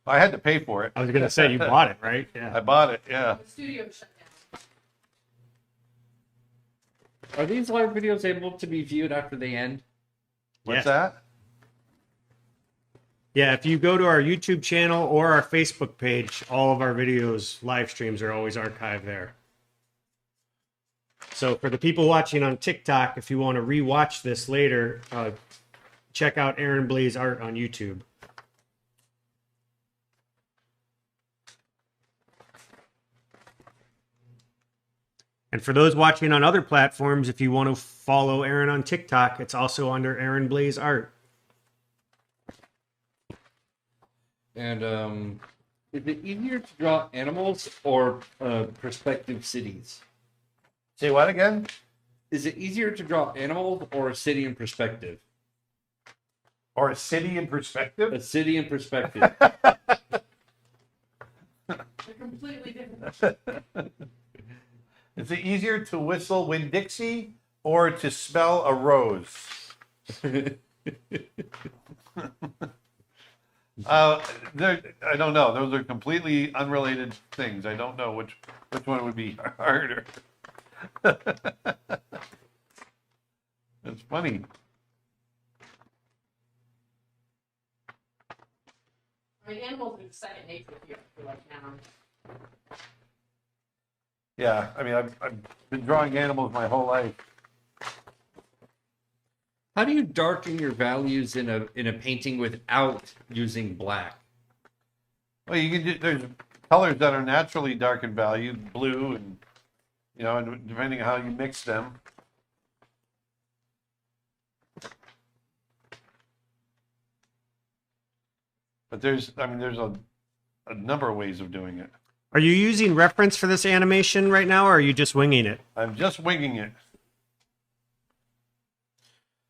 I had to pay for it. I was gonna say you bought it, right? I Yeah. bought it. Yeah. The studio shut down. Are these live videos able to be viewed after they end? What's Yeah. that? Yeah, if you go to our YouTube channel or our Facebook page, all of our videos, live streams are always archived there. So for the people watching on TikTok, if you want to rewatch this later, check out Aaron Blaze Art on YouTube. And for those watching on other platforms, if you want to follow Aaron on TikTok, it's also under Aaron Blaze Art. And is it easier to draw animals or perspective cities? Say what again? Is it easier to draw animals or a city in perspective? Or a city in perspective? A city in perspective. They're completely different. Is it easier to whistle Winn-Dixie or to smell a rose? I don't know. Those are completely unrelated things. I don't know which one would be harder. It's funny. I mean, animals are second nature to you, I feel like now. Yeah, I mean, I've been drawing animals my whole life. How do you darken your values in a painting without using black? Well, you can do, there's colors that are naturally dark in value, blue, and and depending on how you mix them. But there's a number of ways of doing it. Are you using reference for this animation right now, or are you just winging it? I'm just winging it.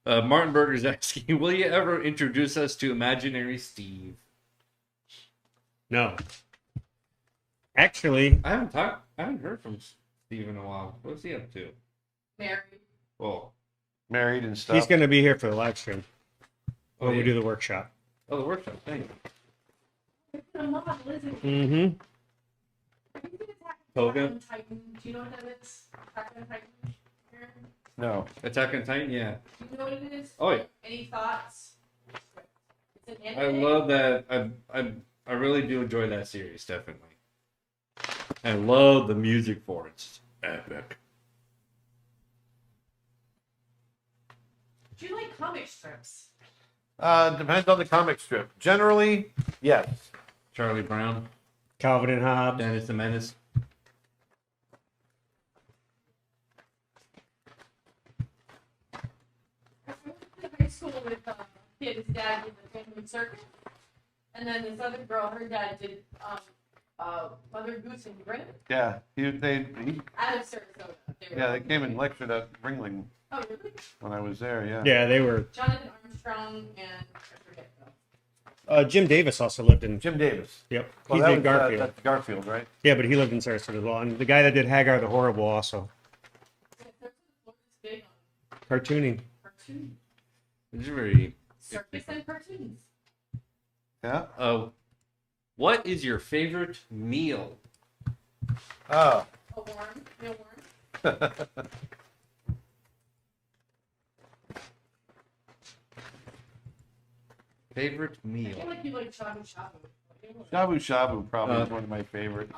Martin Berger's asking, will you ever introduce us to Imaginary Steve? No. Actually, I haven't heard from Steve in a while. What's he up to? Married. Well, Married and stuff. he's going to be here for the live stream when we yeah. do the workshop. Oh, the workshop. Thank you. It's a model, isn't it? Mm-hmm. Have you seen Attack Toga? on Titan? Do you know what that is? Attack on Titan? No. Attack on Titan. Yeah. Do you know what it is? Oh yeah. Any thoughts? It's an I anime. love that. I really do enjoy that series. Definitely. I love the music for it. It's epic. Do you like comic strips? Depends on the comic strip. Generally, yes. Charlie Brown, Calvin and Hobbes. Dennis the Menace. I went to high school with a kid. His dad did the family circus, and then this other girl, her dad did Mother Goose and Grin Yeah. out of Sarasota. They came and lectured at Ringling Oh, really? when I was there. Yeah. Yeah, they were. Jonathan Armstrong and I forget though. Jim Davis also lived in. Jim Davis. Yep. Well, He's that in was, Garfield. that's Garfield, right? Yeah, but he lived in Sarasota as well. And the guy that did Hagar the Horrible also. Yeah, Sarasota is big on Cartooning. cartoons, It's very. circus and cartoons. Yeah. What is your favorite meal? Oh. A worm, meal worm. Favorite I meal? feel like you like shabu shabu. Shabu Shabu probably is one of my favorites.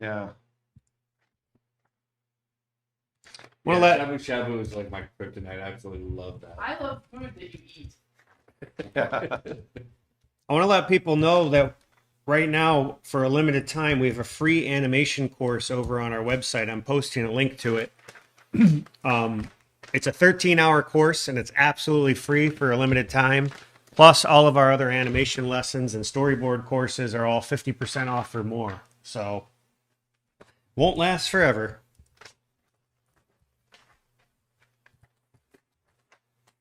Yeah. Wanna Yeah, let shabu shabu is like my kryptonite. I absolutely love that. I love food that you eat. I want to let people know that right now, for a limited time, we have a free animation course over on our website. I'm posting a link to it. It's a 13-hour course, and it's absolutely free for a limited time. Plus, all of our other animation lessons and storyboard courses are all 50% off or more. So, won't last forever.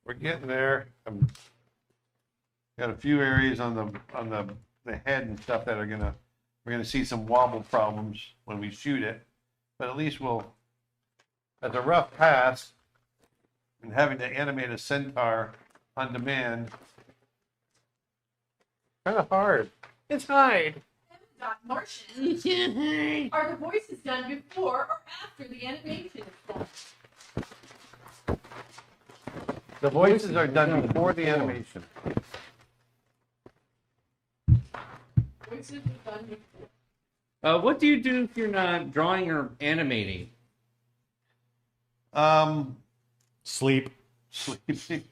We're getting there. Got a few areas on the head and stuff that we're gonna see some wobble problems when we shoot it, but at least as a rough pass, and having to animate a centaur on demand, kind of hard. It's hard. Martian. Are the voices done before or after the animation is done? The voices are done before the animation. Voices are done before. What do you do if you're not drawing or animating? Sleep. Sleeping.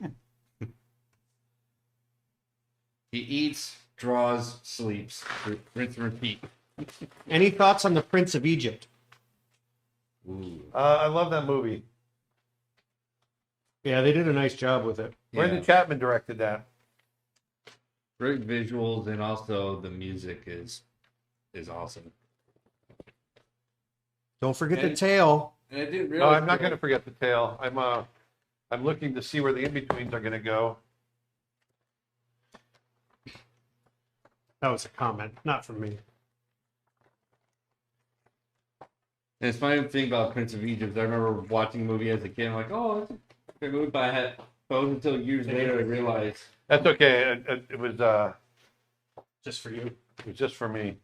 He eats, draws, sleeps, rinse and repeat. Any thoughts on the Prince of Egypt? Ooh. I love that movie. Yeah, they did a nice job with it. Brandon Chapman directed that. Great visuals, and also the music is awesome. Don't forget the And- tail. And I didn't No, realize. I'm not going to forget the tail. I'm looking to see where the in-betweens are going to go. That was a comment, not from me. And it's my thing about Prince of Egypt. I remember watching the movie as a kid. I'm like, oh, that's a great movie, but it wasn't until years later I realized. That's okay. It was Just for you. just for me.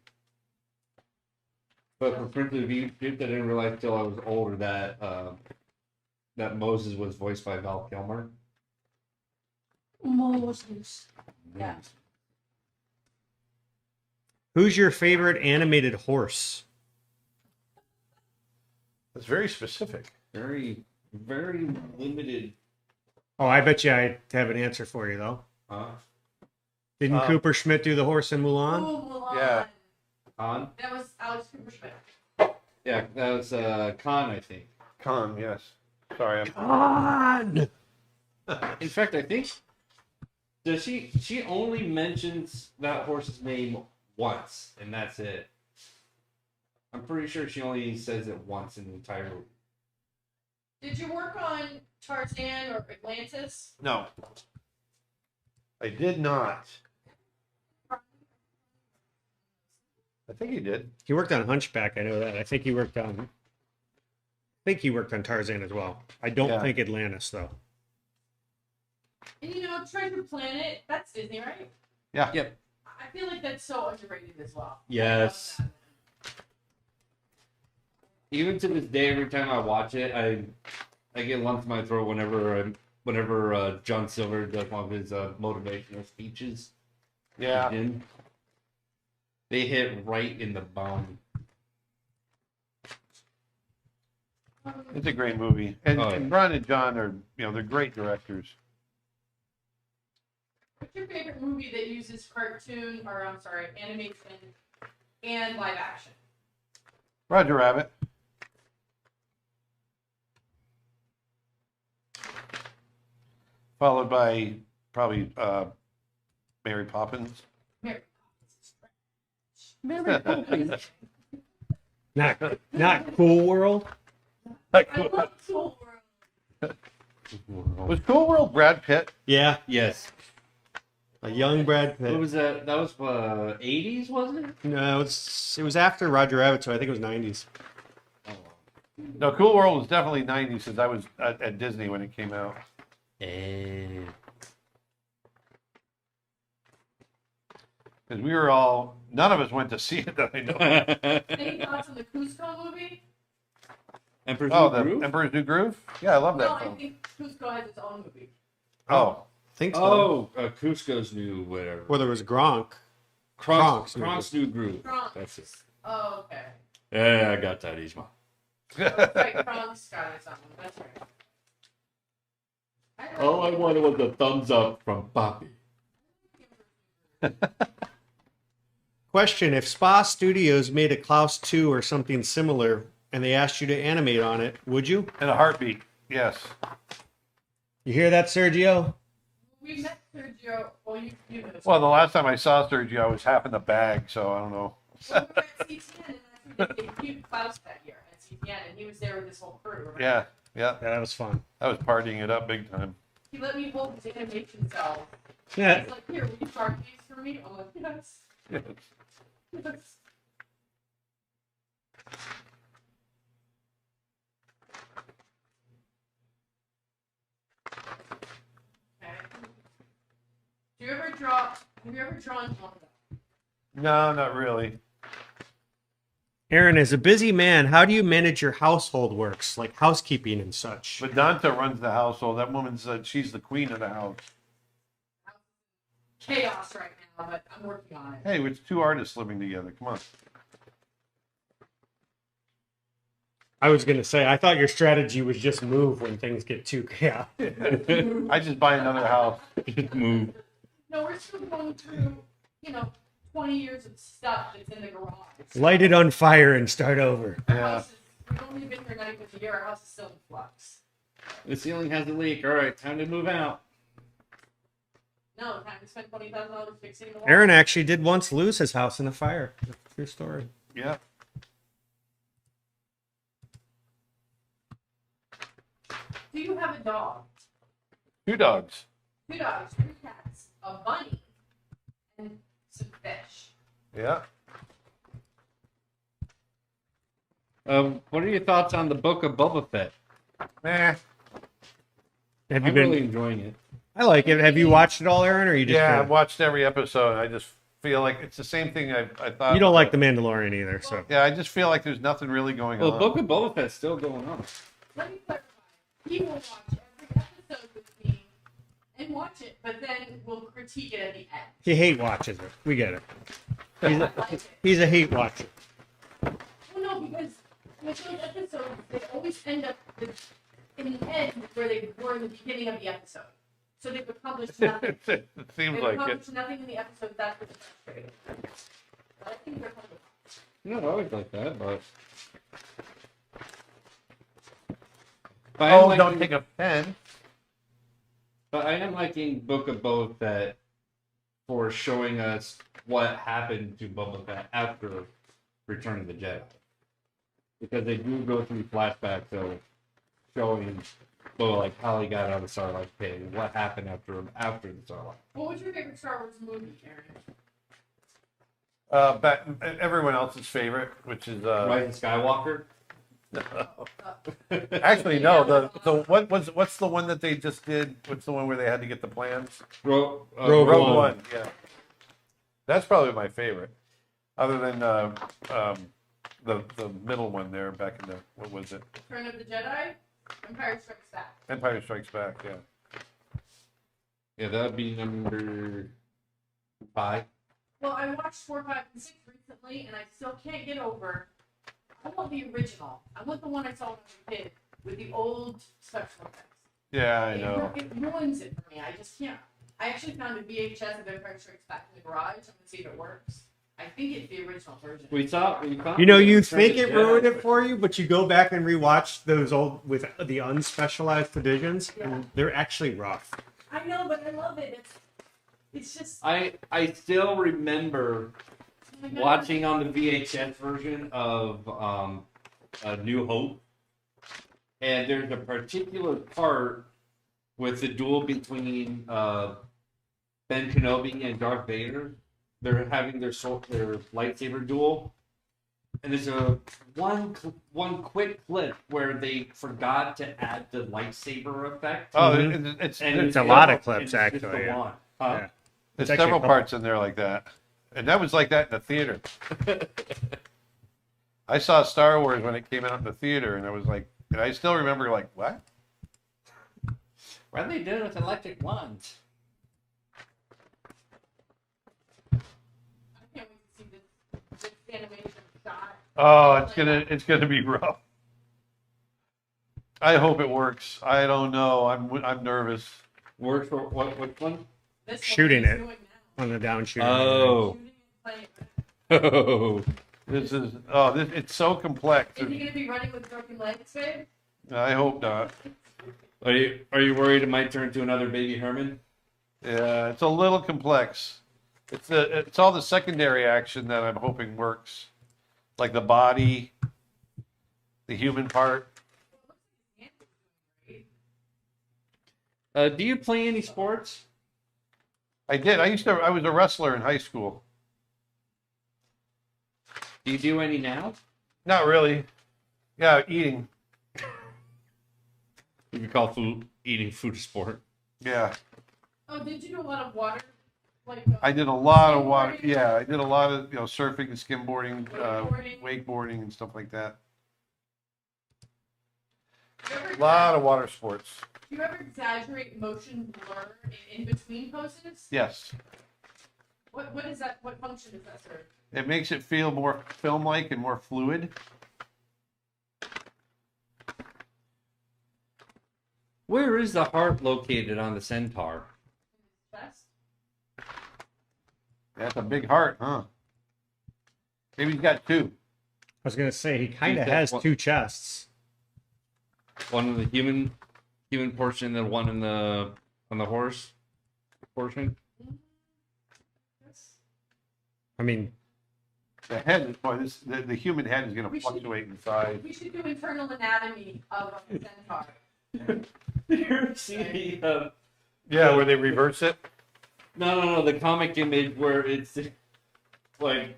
But for Prince of Egypt, I didn't realize until I was older that that Moses was voiced by Val Kilmer. Moses. Yeah. Who's your favorite animated horse? It's very specific. Very, very limited. Oh, I bet you I have an answer for you, though. Didn't Um, Cooper Schmidt do the horse in Mulan? Oh, Mulan. Yeah. Khan? That was Alex Cooper Schmidt. Yeah, that was Khan, I think. Khan, yes. Sorry, On! In fact, I think she only mentions that horse's name once, and that's it. I'm pretty sure she only says it once in the entire movie. Did you work on Tarzan or Atlantis? no. I did not. I think he did. He worked on Hunchback, I know that. I think he worked on Tarzan as well. I don't Yeah. think Atlantis, though. And Treasure Planet, that's Disney, right? Yeah. Yep. I feel like that's so underrated as well. Yes. Even to this day, every time I watch it, I get lumps in my throat whenever John Silver does one of his motivational speeches. Yeah. They hit right in the bone. It's a great movie. And, Oh, yeah. and Ron and John are, they're great directors. What's your favorite movie that uses animation and live action? Roger Rabbit. Followed by probably Mary Poppins. Mary Poppins. Not Cool World? I love Soul World. Was Cool World Brad Pitt? Yeah, Yes. a young Brad What Pitt. was that? That was 80s, wasn't it? No, it was after Roger Rabbit, so I think it was 90s. Oh. No, Cool World was definitely 90s since I was at Disney when it came out. Because we were none of us went to see it that I know. Any thoughts on the Cusco movie? Emperor's Oh, New the Groove? Emperor's New Groove? Yeah, I love No, that I film. think Cusco has its own movie. Oh, think so. Oh, Cusco's New whatever. Whether it was Gronk. Kronk's Kronk's New Groove. Kronk. That's it. Oh, okay. Yeah, I got that, Isma. Right, Kronk's got it something. That's right. All I wanted was a thumbs up from Poppy. Question: if Spa Studios made a Klaus 2 or something similar, and they asked you to animate on it, would you? In a heartbeat, yes. You hear that, Sergio? We met Sergio. Well, you know. Well, the last time I saw Sergio, I was half in the bag, so I don't know. Well, we were at CTN, and that's when they debuted Klaus that year at CTN, and he was there with his whole crew. Remember? Yeah. Yeah, that was fun. I was partying it up big time. He let me hold his animation cell. Yeah. He's like, here, will you start these for me? I'm like, yes. Yes. Yes. Okay. Do you ever draw? Have you ever drawn manga? No, not really. Aaron, as a busy man, how do you manage your household works, like housekeeping and such? But Danta runs the household. That woman said she's the queen of the house. Chaos right now, but I'm working on it. Hey, it's two artists living together. Come on. I was going to say, I thought your strategy was just move when things get too chaotic. I just buy another house. Just move. No, we're still going through, 20 years of stuff that's in the garage. Light it on fire and start over. Our Yeah. house is, we've only been here 9 a year. Our house is still in flux. The ceiling has a leak. All right, time to move out. No, time to spend $20,000 fixing the wall. Aaron actually did once lose his house in a fire. True story. Yeah. Do you have a dog? 2 dogs. 2 dogs, 3 cats, a bunny, and some fish. Yeah. What are your thoughts on the book of Boba Fett? Nah. Have you I'm been? really enjoying it. I like it. Have you watched it all, Aaron, or you just? Yeah, I've watched every episode. I just feel like it's the same thing I thought. You don't like the Mandalorian either, so. Yeah, I just feel like there's nothing really going Well, on. Book of Boba Fett's still going on. Let me clarify. He will watch every episode with me and watch it, but then we'll critique it at the end. He hate watches it. We get it. I like it. He's a hate watcher. Well, no, because with those episodes, they always end up in the end where they were in the beginning of the episode. So they've accomplished nothing. It seems They've like it. accomplished nothing in the episode. That's what's frustrating. But I think they're coming. No, I always like that, but. But I'm Oh, liking- don't take offense. But I am liking Book of Boba Fett for showing us what happened to Boba Fett after Return of the Jedi. Because they do go through flashbacks of showing like how he got out of the Sarlacc pit and what happened after the Sarlacc. What was your favorite Star Wars movie, Aaron? But everyone else's favorite, which is Rise of Skywalker? actually no. What's the one that they just did? What's the one where they had to get the plans? Rogue Rogue One. One. Yeah, that's probably my favorite. Other than the middle one there back in the what was it? Return of the Jedi? Empire Strikes Back. Empire Strikes Back. Yeah. Yeah, that would be number 5. Well, I watched 4, 5, and 6 recently, and I still can't get over. I want the original. I want the one I saw when I was a kid with the old special effects. Yeah, I know. It ruins it for me. I just can't. I actually found a VHS of Empire Strikes Back in the garage. I'm gonna see if it works. I think it's the original version. We found You know, you Return of think the it Jedi, ruined it but- for you, but you go back and rewatch those old with the unspecialized editions, Yeah. and they're actually rough. I know, but I love it. It's just I still remember oh my God. watching on the VHS version of A New Hope, and there's a particular part with the duel between Ben Kenobi and Darth Vader. They're having their lightsaber duel, and there's one quick clip where they forgot to add the lightsaber effect. Oh, Mhm. it's And It's a lot of clips, it's just actually, the yeah. one. Yeah. there's It's actually several a couple. parts in there like that, and that was like that in the theater. I saw Star Wars when it came out in the theater, and I was like, and I still remember like what? What are they doing with electric wands? I can't wait to see this animation shot. Oh, it's gonna be rough. I hope it works. I don't know. I'm nervous. Work for what? Which one? This Shooting one it. he's doing On the down shooter. Oh. now. Shooting and playing. Oh. This is it's so complex. Is he gonna be running with broken legs, babe? I hope not. Are you worried it might turn to another baby Herman? Yeah, it's a little complex. It's all the secondary action that I'm hoping works, like the body, the human part. Do you play any sports? I did. I was a wrestler in high school. Do you do any now? Not really. Yeah, eating. You could call eating food a sport. Yeah, Oh, did you do a lot of water? Like I did a lot of water. Skimboarding? Yeah, I did a lot of surfing and skimboarding, Wakeboarding? wakeboarding and stuff like that. Do you ever A lot of water sports. Do you ever exaggerate motion blur in between poses? Yes, What is that? What function does that serve? it makes it feel more film-like and more fluid. Where is the heart located on the Centaur? Best? That's a big heart, huh? Maybe he's got two. I was gonna say he kind of Dude, that's has what- two chests. One in the human portion, and one in the on the horse portion. Yes. I mean, The head is the human head is going to We should- fluctuate in size. We should do internal anatomy of a centaur. You see the Yeah, where they reverse it. no, the comic image where it's like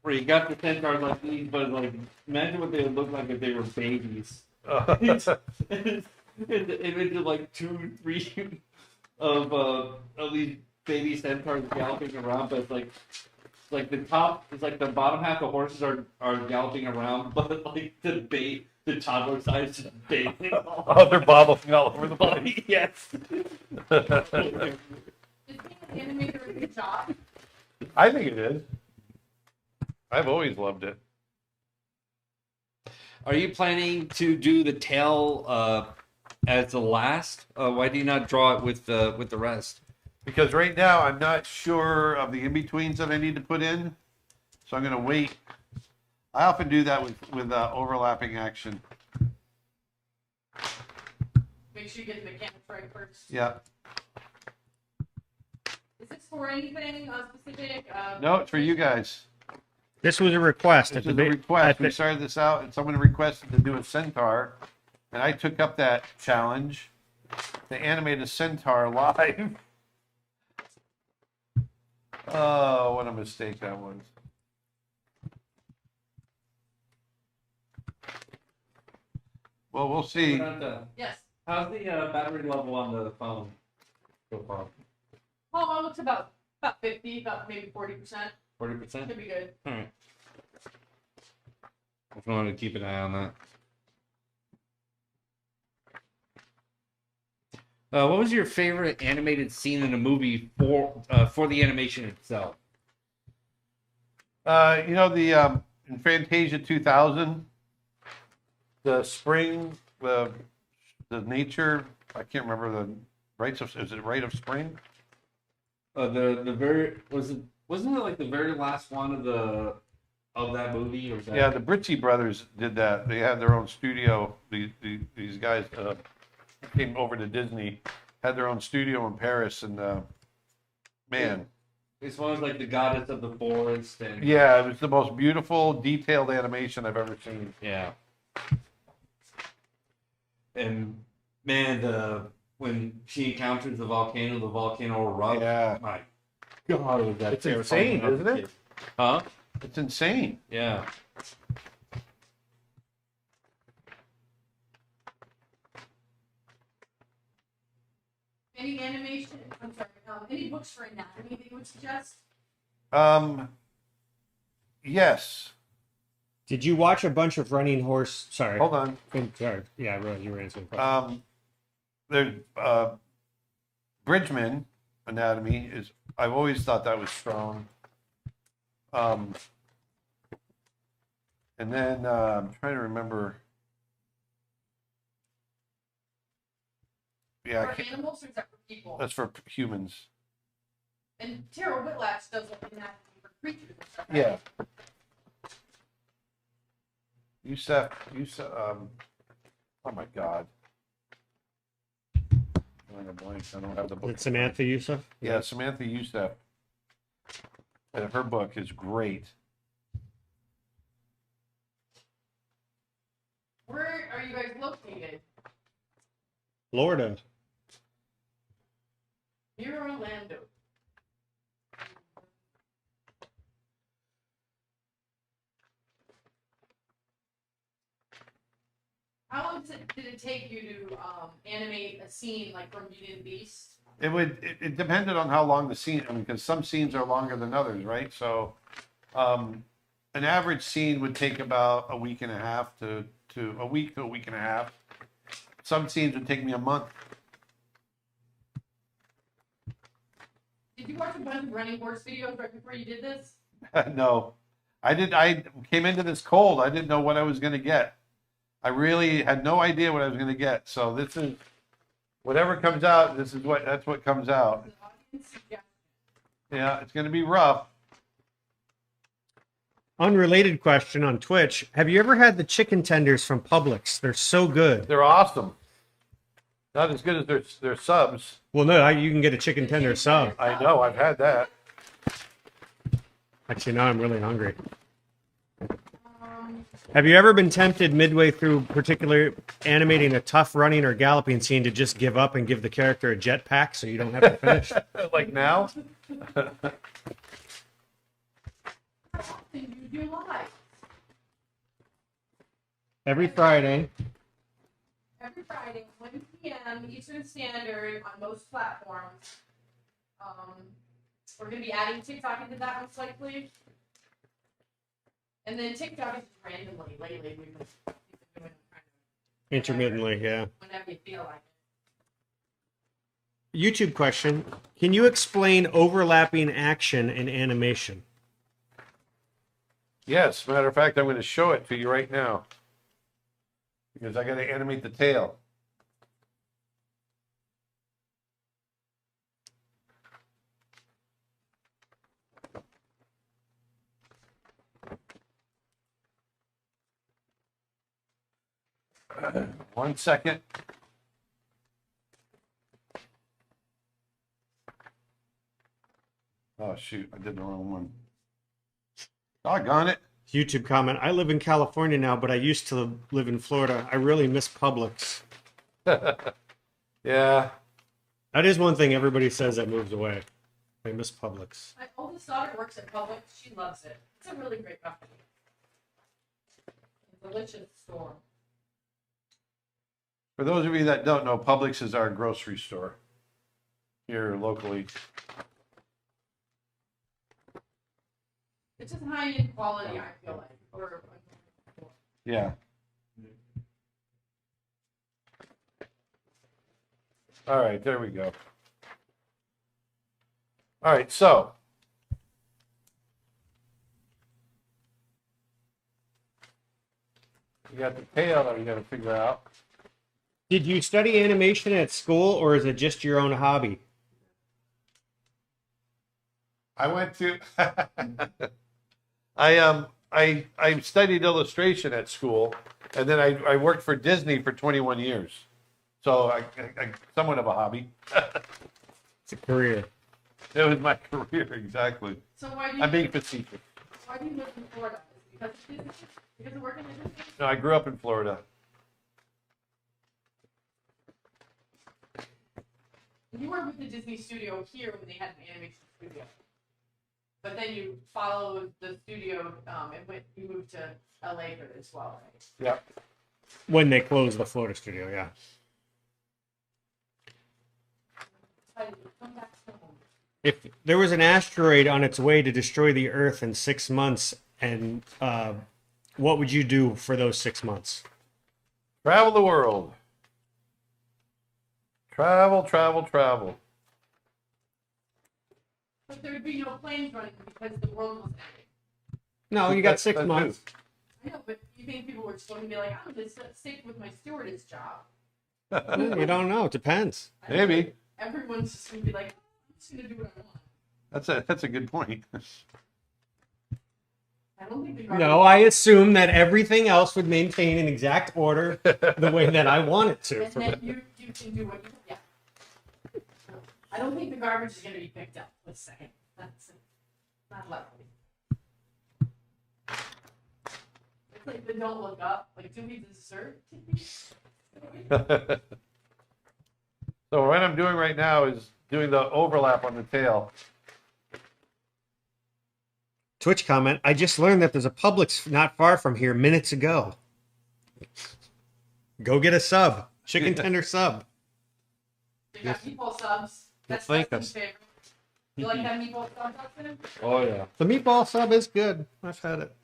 where you got the centaurs like these, but like imagine what they would look like if they were babies. It's the image of like 2, 3 of these baby centaurs galloping around, but it's like the top, it's like the bottom half of horses are galloping around, but like the toddler size is bathing all Oh, they're bobbling all over the place. body. Yes. Is being an animator a good job? I think it is. I've always loved it. Are you planning to do the tail as the last? Why do you not draw it with the rest? Because right now I'm not sure of the in-betweens that I need to put in, so I'm going to wait. I often do that with overlapping action. Make sure you get the mechanics right first. Yeah. Is this for anything specific? No, it's for you guys. this was a request. This at is the a ba- request. at We the- started this out, and someone requested to do a centaur, and I took up that challenge to animate a centaur live. Oh, what a mistake that was. Well, we'll see. Yes. How's the battery level on the phone so far? Oh, well, it's about 50, about maybe 40%. 40%. Should be good. All right. If you want to keep an eye on that. What was your favorite animated scene in a movie for the animation itself? In Fantasia 2000, the spring, the nature. I can't remember the rites of. Is it Rite of Spring? The very wasn't it like the very last one of that movie or was that? Yeah, the Britzy brothers did that. They had their own studio. These guys came over to Disney, had their own studio in Paris, and man, This one was like the goddess of the forest and yeah, it was the most beautiful, detailed animation I've ever seen. yeah. And man, when she encounters the volcano erupts. Yeah. My God, was that It's terrifying insane, when I was isn't a it? kid. Huh? It's insane. Yeah. Any animation? I'm sorry. Any books for anatomy that you would suggest? Yes. Did you watch a bunch of running horse? Sorry. Hold on. Sorry. Yeah, I realized you were answering the question. There's Bridgman anatomy is. I've always thought that was strong. And then I'm trying to remember. yeah. For animals or is that for people? That's for humans. And Tara Whitlatch does it in that for creatures and stuff. Right? Yeah. Oh my God. I'm a blank. I don't have the book. Is it Samantha Youssef? Yeah, Samantha Youssef. And her book is great. Where are you guys located? Florida. Near Orlando. How long did it take you to animate a scene like from Beauty and the Beast? It depended on how long the scene, I mean, because some scenes are longer than others, right? So an average scene would take about a week and a half to a week and a half. Some scenes would take me a month. Did you watch a bunch of running horse videos right before you did this? No, I came into this cold. I didn't know what I was going to get. I really had no idea what I was going to get. So this is whatever comes out. That's what comes out. The audience suggestion. Yeah, it's going to be rough. Unrelated question on Twitch. Have you ever had the chicken tenders from Publix? They're so good. They're awesome. Not as good as their subs. Well, no, you can get a chicken tender sub. I know. I've had that. Actually, now I'm really hungry. Have you ever been tempted midway through particular animating a tough running or galloping scene to just give up and give the character a jetpack so you don't have to finish? Like now? How often do you do live? Every Friday. Every Friday, 1 p.m. Eastern Standard on most platforms. We're going to be adding TikTok into that most likely. And then TikTok is just randomly lately. We've been doing Intermittently, yeah. whenever you feel like it. YouTube question. Can you explain overlapping action in animation? Yes. Matter of fact, I'm going to show it to you right now. Because I got to animate the tail. One second. Oh, shoot. I did the wrong one. Doggone it. YouTube comment. I live in California now, but I used to live in Florida. I really miss Publix. Yeah. That is one thing everybody says that moves away. They miss Publix. My oldest daughter works at Publix. She loves it. It's a really great company. A delicious store. For those of you that don't know, Publix is our grocery store here locally. It's just high-end quality, I feel like. Yeah. All right, there we go. All right, so you got the tail that we got to figure out. Did you study animation at school, or is it just your own hobby? I went to I studied illustration at school, and then I worked for Disney for 21 years. So I somewhat of a hobby. It's a career. It was my career, exactly. So why do you I'm being facetious. live in Florida? Because of Disney? Because of working at Disney? No, I grew up in Florida. You were with the Disney studio here when they had an animation studio. But then you followed the studio and you moved to LA for this as well, right? Yeah. When they closed the Florida studio, yeah. How did you come back home? If there was an asteroid on its way to destroy the Earth in 6 months, and what would you do for those 6 months? Travel the world. Travel, travel, travel. But there would be no planes running because the world was ending. No, you got 6 That's months. I know, but you think people were still going to be like, I'm just stick with my stewardess job? You don't know. It depends. Maybe. Everyone's just gonna be like, I'm just gonna do what I want. That's a good point. I don't think the No, I assume that everything else would maintain an exact order the way that I want it to. And then you can do what you yeah. I don't think the garbage is gonna be picked up. Let's say that's not likely. It's like the don't look up. Like, do we deserve to be? So what I'm doing right now is doing the overlap on the tail. Twitch comment, I just learned that there's a Publix not far from here minutes ago. Go get a sub. Chicken tender sub. They got meatball subs. That's thank Dustin's us. favorite. You like that meatball sub, Dustin? Oh yeah. The meatball sub is good. I've had it.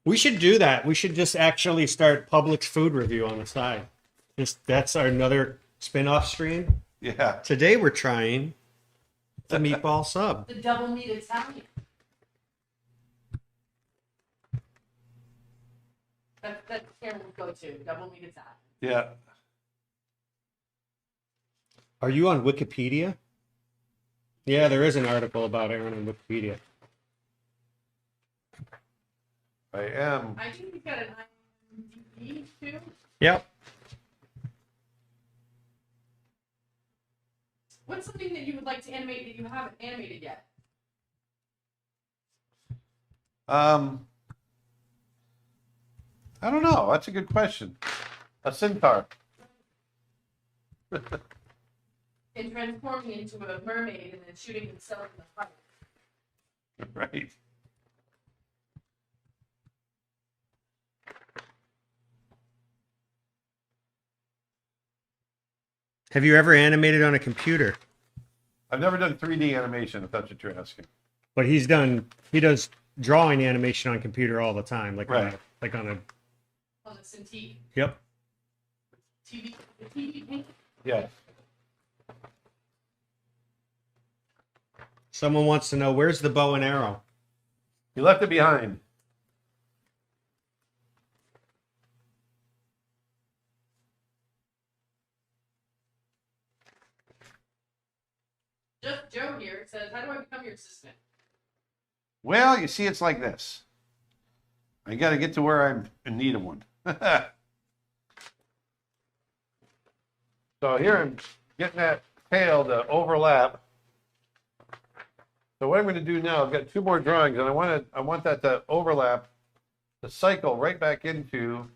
We should do that. We should just actually start Publix food review on the side. That's our another spin-off stream. Yeah. Today we're trying the meatball sub. The double meat Italian. That's Cameron's go-to. Double meat Italian. Yeah. Are you on Wikipedia? Yeah, there is an article about Aaron on Wikipedia. I am. I think you've got an IMDb too. Yep. What's something that you would like to animate that you haven't animated yet? I don't know. That's a good question. A centaur. And transforming into a mermaid and then shooting himself in the heart. Right. Have you ever animated on a computer? I've never done 3D animation, if that's what you're asking. But he does drawing animation on computer all the time, like Right. on a On the Cintiq yep. TV, the TV paint. Yeah. Someone wants to know where's the bow and arrow? You left it behind. Just Joe here says, how do I become your assistant? Well, you see, it's like this. I got to get to where I'm in need of one. So here I'm getting that tail to overlap. So what I'm going to do now, I've got two more drawings, and I want that to overlap, to cycle right back into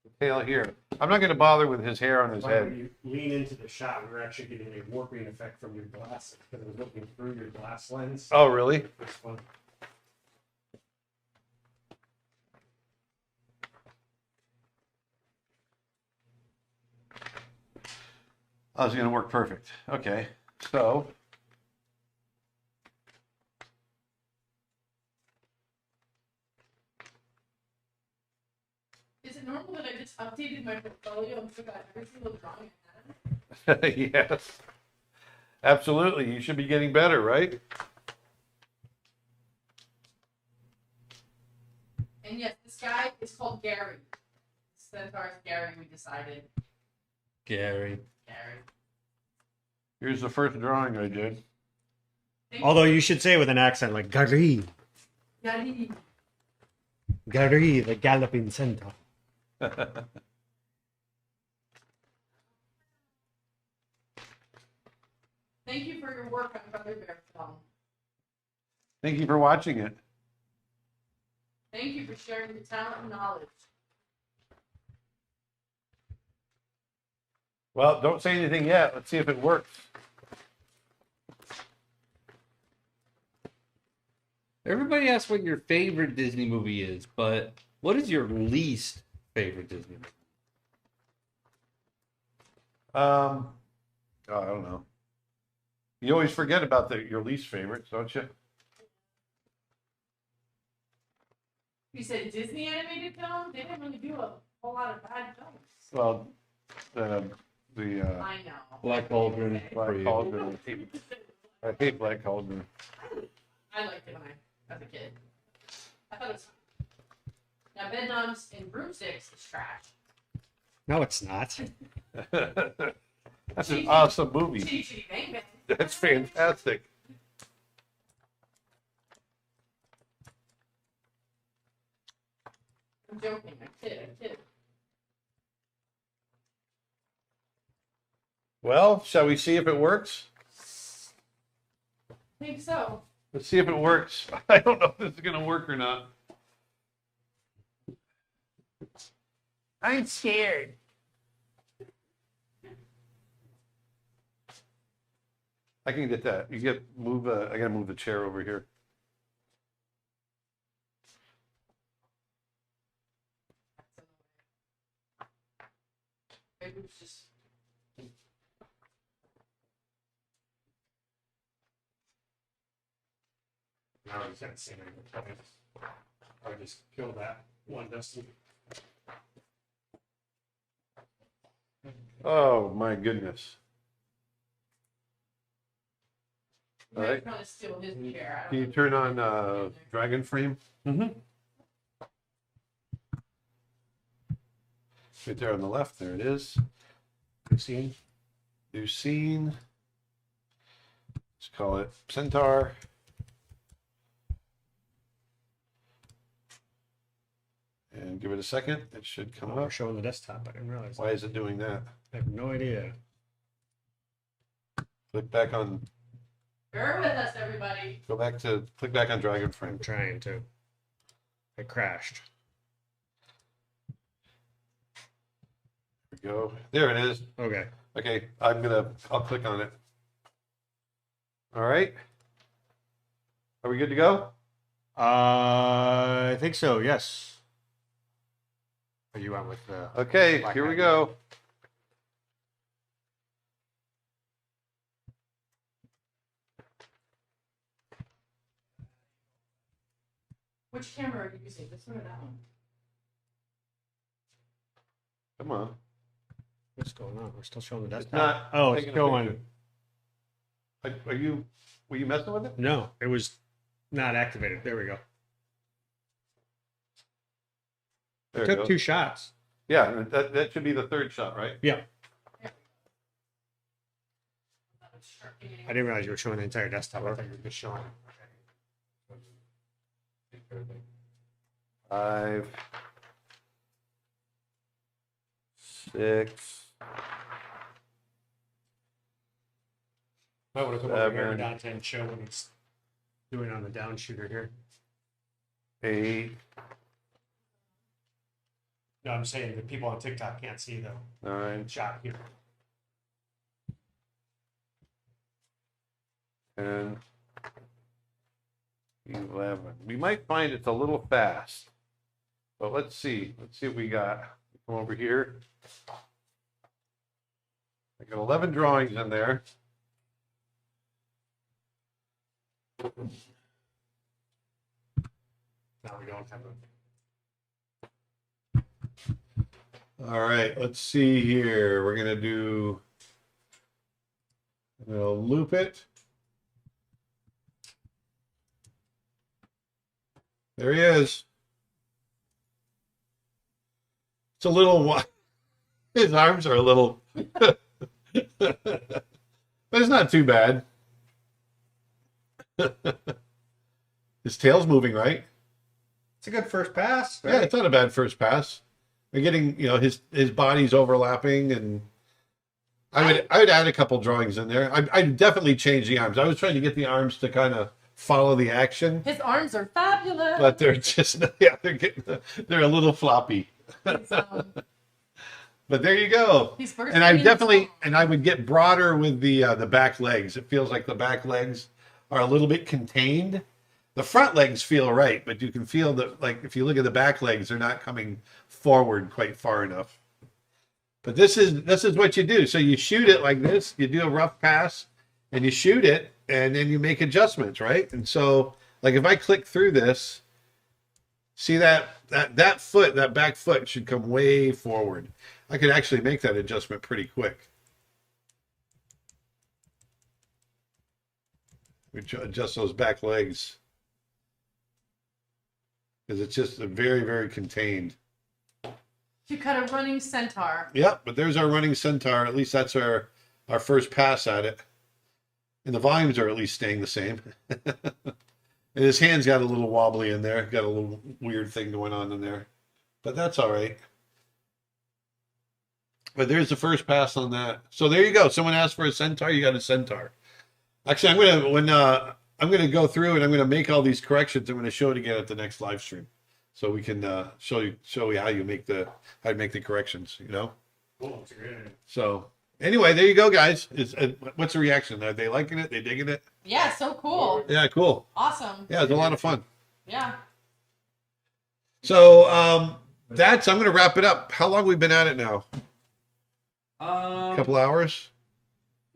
the tail here. I'm not going to bother with his hair on his head. You lean into the shot, we're actually getting a warping effect from your glasses because I was looking through your glass lens. Oh, really? It's fun. Oh, it's going to work perfect. Okay, so Is it normal that I just updated my portfolio and forgot every single drawing I had? yes, absolutely. You should be getting better, right? And yes, this guy is called Gary. Centaur's Gary, we decided. Gary. Gary. Here's the first drawing I did. Although you should say it with an accent like Gary. Gary. Gary, the galloping centaur. Thank you for your work on Brother Bear Film. Thank you for watching it. Thank you for sharing your talent and knowledge. Well, don't say anything yet. Let's see if it works. Everybody asks what your favorite Disney movie is, but what is your least favorite Disney movie? Oh, I don't know. You always forget about your least favorites, don't you? You said Disney animated film? They didn't really do a whole lot of bad films. Well, the I know. Black Cauldron for Black you. Cauldron. I hate Black Cauldron. I liked it when I was a kid. I thought it was fun. Now bed knobs and broomsticks is trash. No, it's not. That's an awesome movie. Chitty chitty bang bang. That's fantastic. I'm joking. I kid. Well, shall we see if it works? I think so. Let's see if it works. I don't know if this is going to work or not. I'm scared. I can get that. I gotta move the chair over here. Maybe it's just. No, you can't see me. I just kill that one, Dustin. Oh my goodness. All right. Trying to steal his chair. Can you turn on Dragon Frame? Mm-hmm. Right there on the left. There it is. New scene. New scene. Let's call it Centaur. And give it a second. It should come We're up. showing the desktop. I didn't realize. Why is it doing that? I have no idea. Click back on. Bear with us, everybody. Click back on Dragon I'm Frame. trying to. It crashed. There we go. There it is. Okay. Okay, I'll click on it. All right. Are we good to go? I think so. Yes. Are you on with the? Okay, Black here we Knight. go. Which camera are you using? This one or that one? Come on. What's going on? We're still showing the It's desktop. not. Oh, it's taking a going. picture. Were you messing with it? No, it was not activated. There we go. There it Took goes. 2 shots. Yeah, that should be the third shot, right? Yeah. That was sharp. I didn't realize you were showing the entire desktop. I thought you were just showing. 5, 6. I would have come over here 7. Dante and show what he's doing on the down shooter here. 8, No, I'm saying the people on TikTok can't see the 9, shot here. 10, 11. We might find it's a little fast, but let's see. Let's see what we got. Come over here. I got 11 drawings in there. Now we don't have a. All right, let's see here. We're gonna loop it. There he is. It's a little wide. His arms are a little, but it's not too bad. His tail's moving, right? It's a good first pass. Yeah, it's not a bad first pass. We're getting, his body's overlapping, and I would add a couple drawings in there. I'd definitely change the arms. I was trying to get the arms to kind of follow the action, His arms are fabulous. but they're just they're a little floppy. But there you go. He's first And I reading definitely the and I would get broader with the back legs. It feels like the back legs are a little bit contained. The front legs feel right, but you can feel that, like, if you look at the back legs, they're not coming forward quite far enough. But this is what you do. So you shoot it like this. You do a rough pass, and you shoot it, and then you make adjustments, right? And so, like, if I click through this, see that foot, that back foot should come way forward. I could actually make that adjustment pretty quick. We adjust those back legs. because it's just a very, very contained. To cut a running centaur. Yeah, but there's our running Centaur. At least that's our first pass at it. And the volumes are at least staying the same. And his hand's got a little wobbly in there. Got a little weird thing going on in there. But that's all right. But there's the first pass on that. So there you go. Someone asked for a Centaur, you got a Centaur. Actually, I'm gonna go through and I'm gonna make all these corrections. I'm gonna show it again at the next live stream. So we can show you how you make the corrections, you know? Cool, that's a great idea. So anyway, there you go, guys. What's the reaction? Are they liking it? They digging it? Yeah, so cool. Yeah, cool. Awesome. Yeah, it's a lot of fun. Yeah. So I'm gonna wrap it up. How long we been at it now? A couple hours.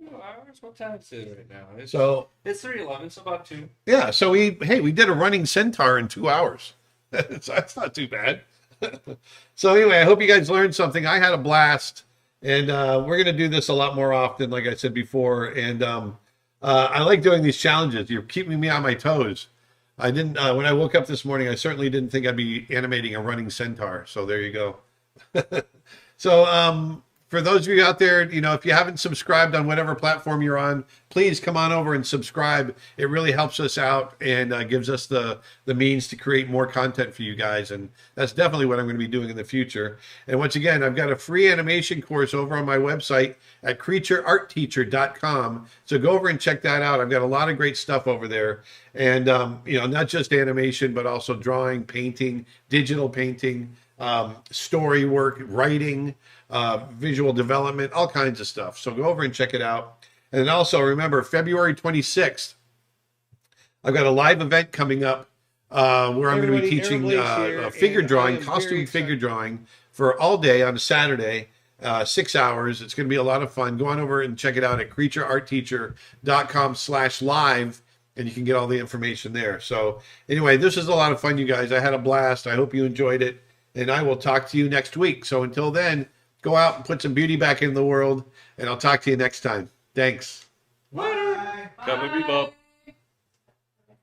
2 hours. What time is it right now? It's 3:11, so about 2. Yeah, so we did a running Centaur in 2 hours. So that's not too bad. So anyway, I hope you guys learned something. I had a blast, and we're gonna do this a lot more often, like I said before. And I like doing these challenges. You're keeping me on my toes. I didn't when I woke up this morning. I certainly didn't think I'd be animating a running Centaur. So there you go. So for those of you out there, you know, if you haven't subscribed on whatever platform you're on, please come on over and subscribe. It really helps us out and gives us the means to create more content for you guys. And that's definitely what I'm going to be doing in the future. And once again, I've got a free animation course over on my website at creatureartteacher.com. So go over and check that out. I've got a lot of great stuff over there. And, you know, not just animation, but also drawing, painting, digital painting, story work, writing, visual development, all kinds of stuff. So go over and check it out. And then also remember, February 26th, I've got a live event coming up where I'm going to be teaching figure drawing, costume figure drawing for all day on a Saturday, 6 hours. It's going to be a lot of fun. Go on over and check it out at creatureartteacher.com/live, and you can get all the information there. So anyway, this is a lot of fun, you guys. I had a blast. I hope you enjoyed it. And I will talk to you next week. So until then, go out and put some beauty back in the world. And I'll talk to you next time. Thanks. Bye. Come and be Bob.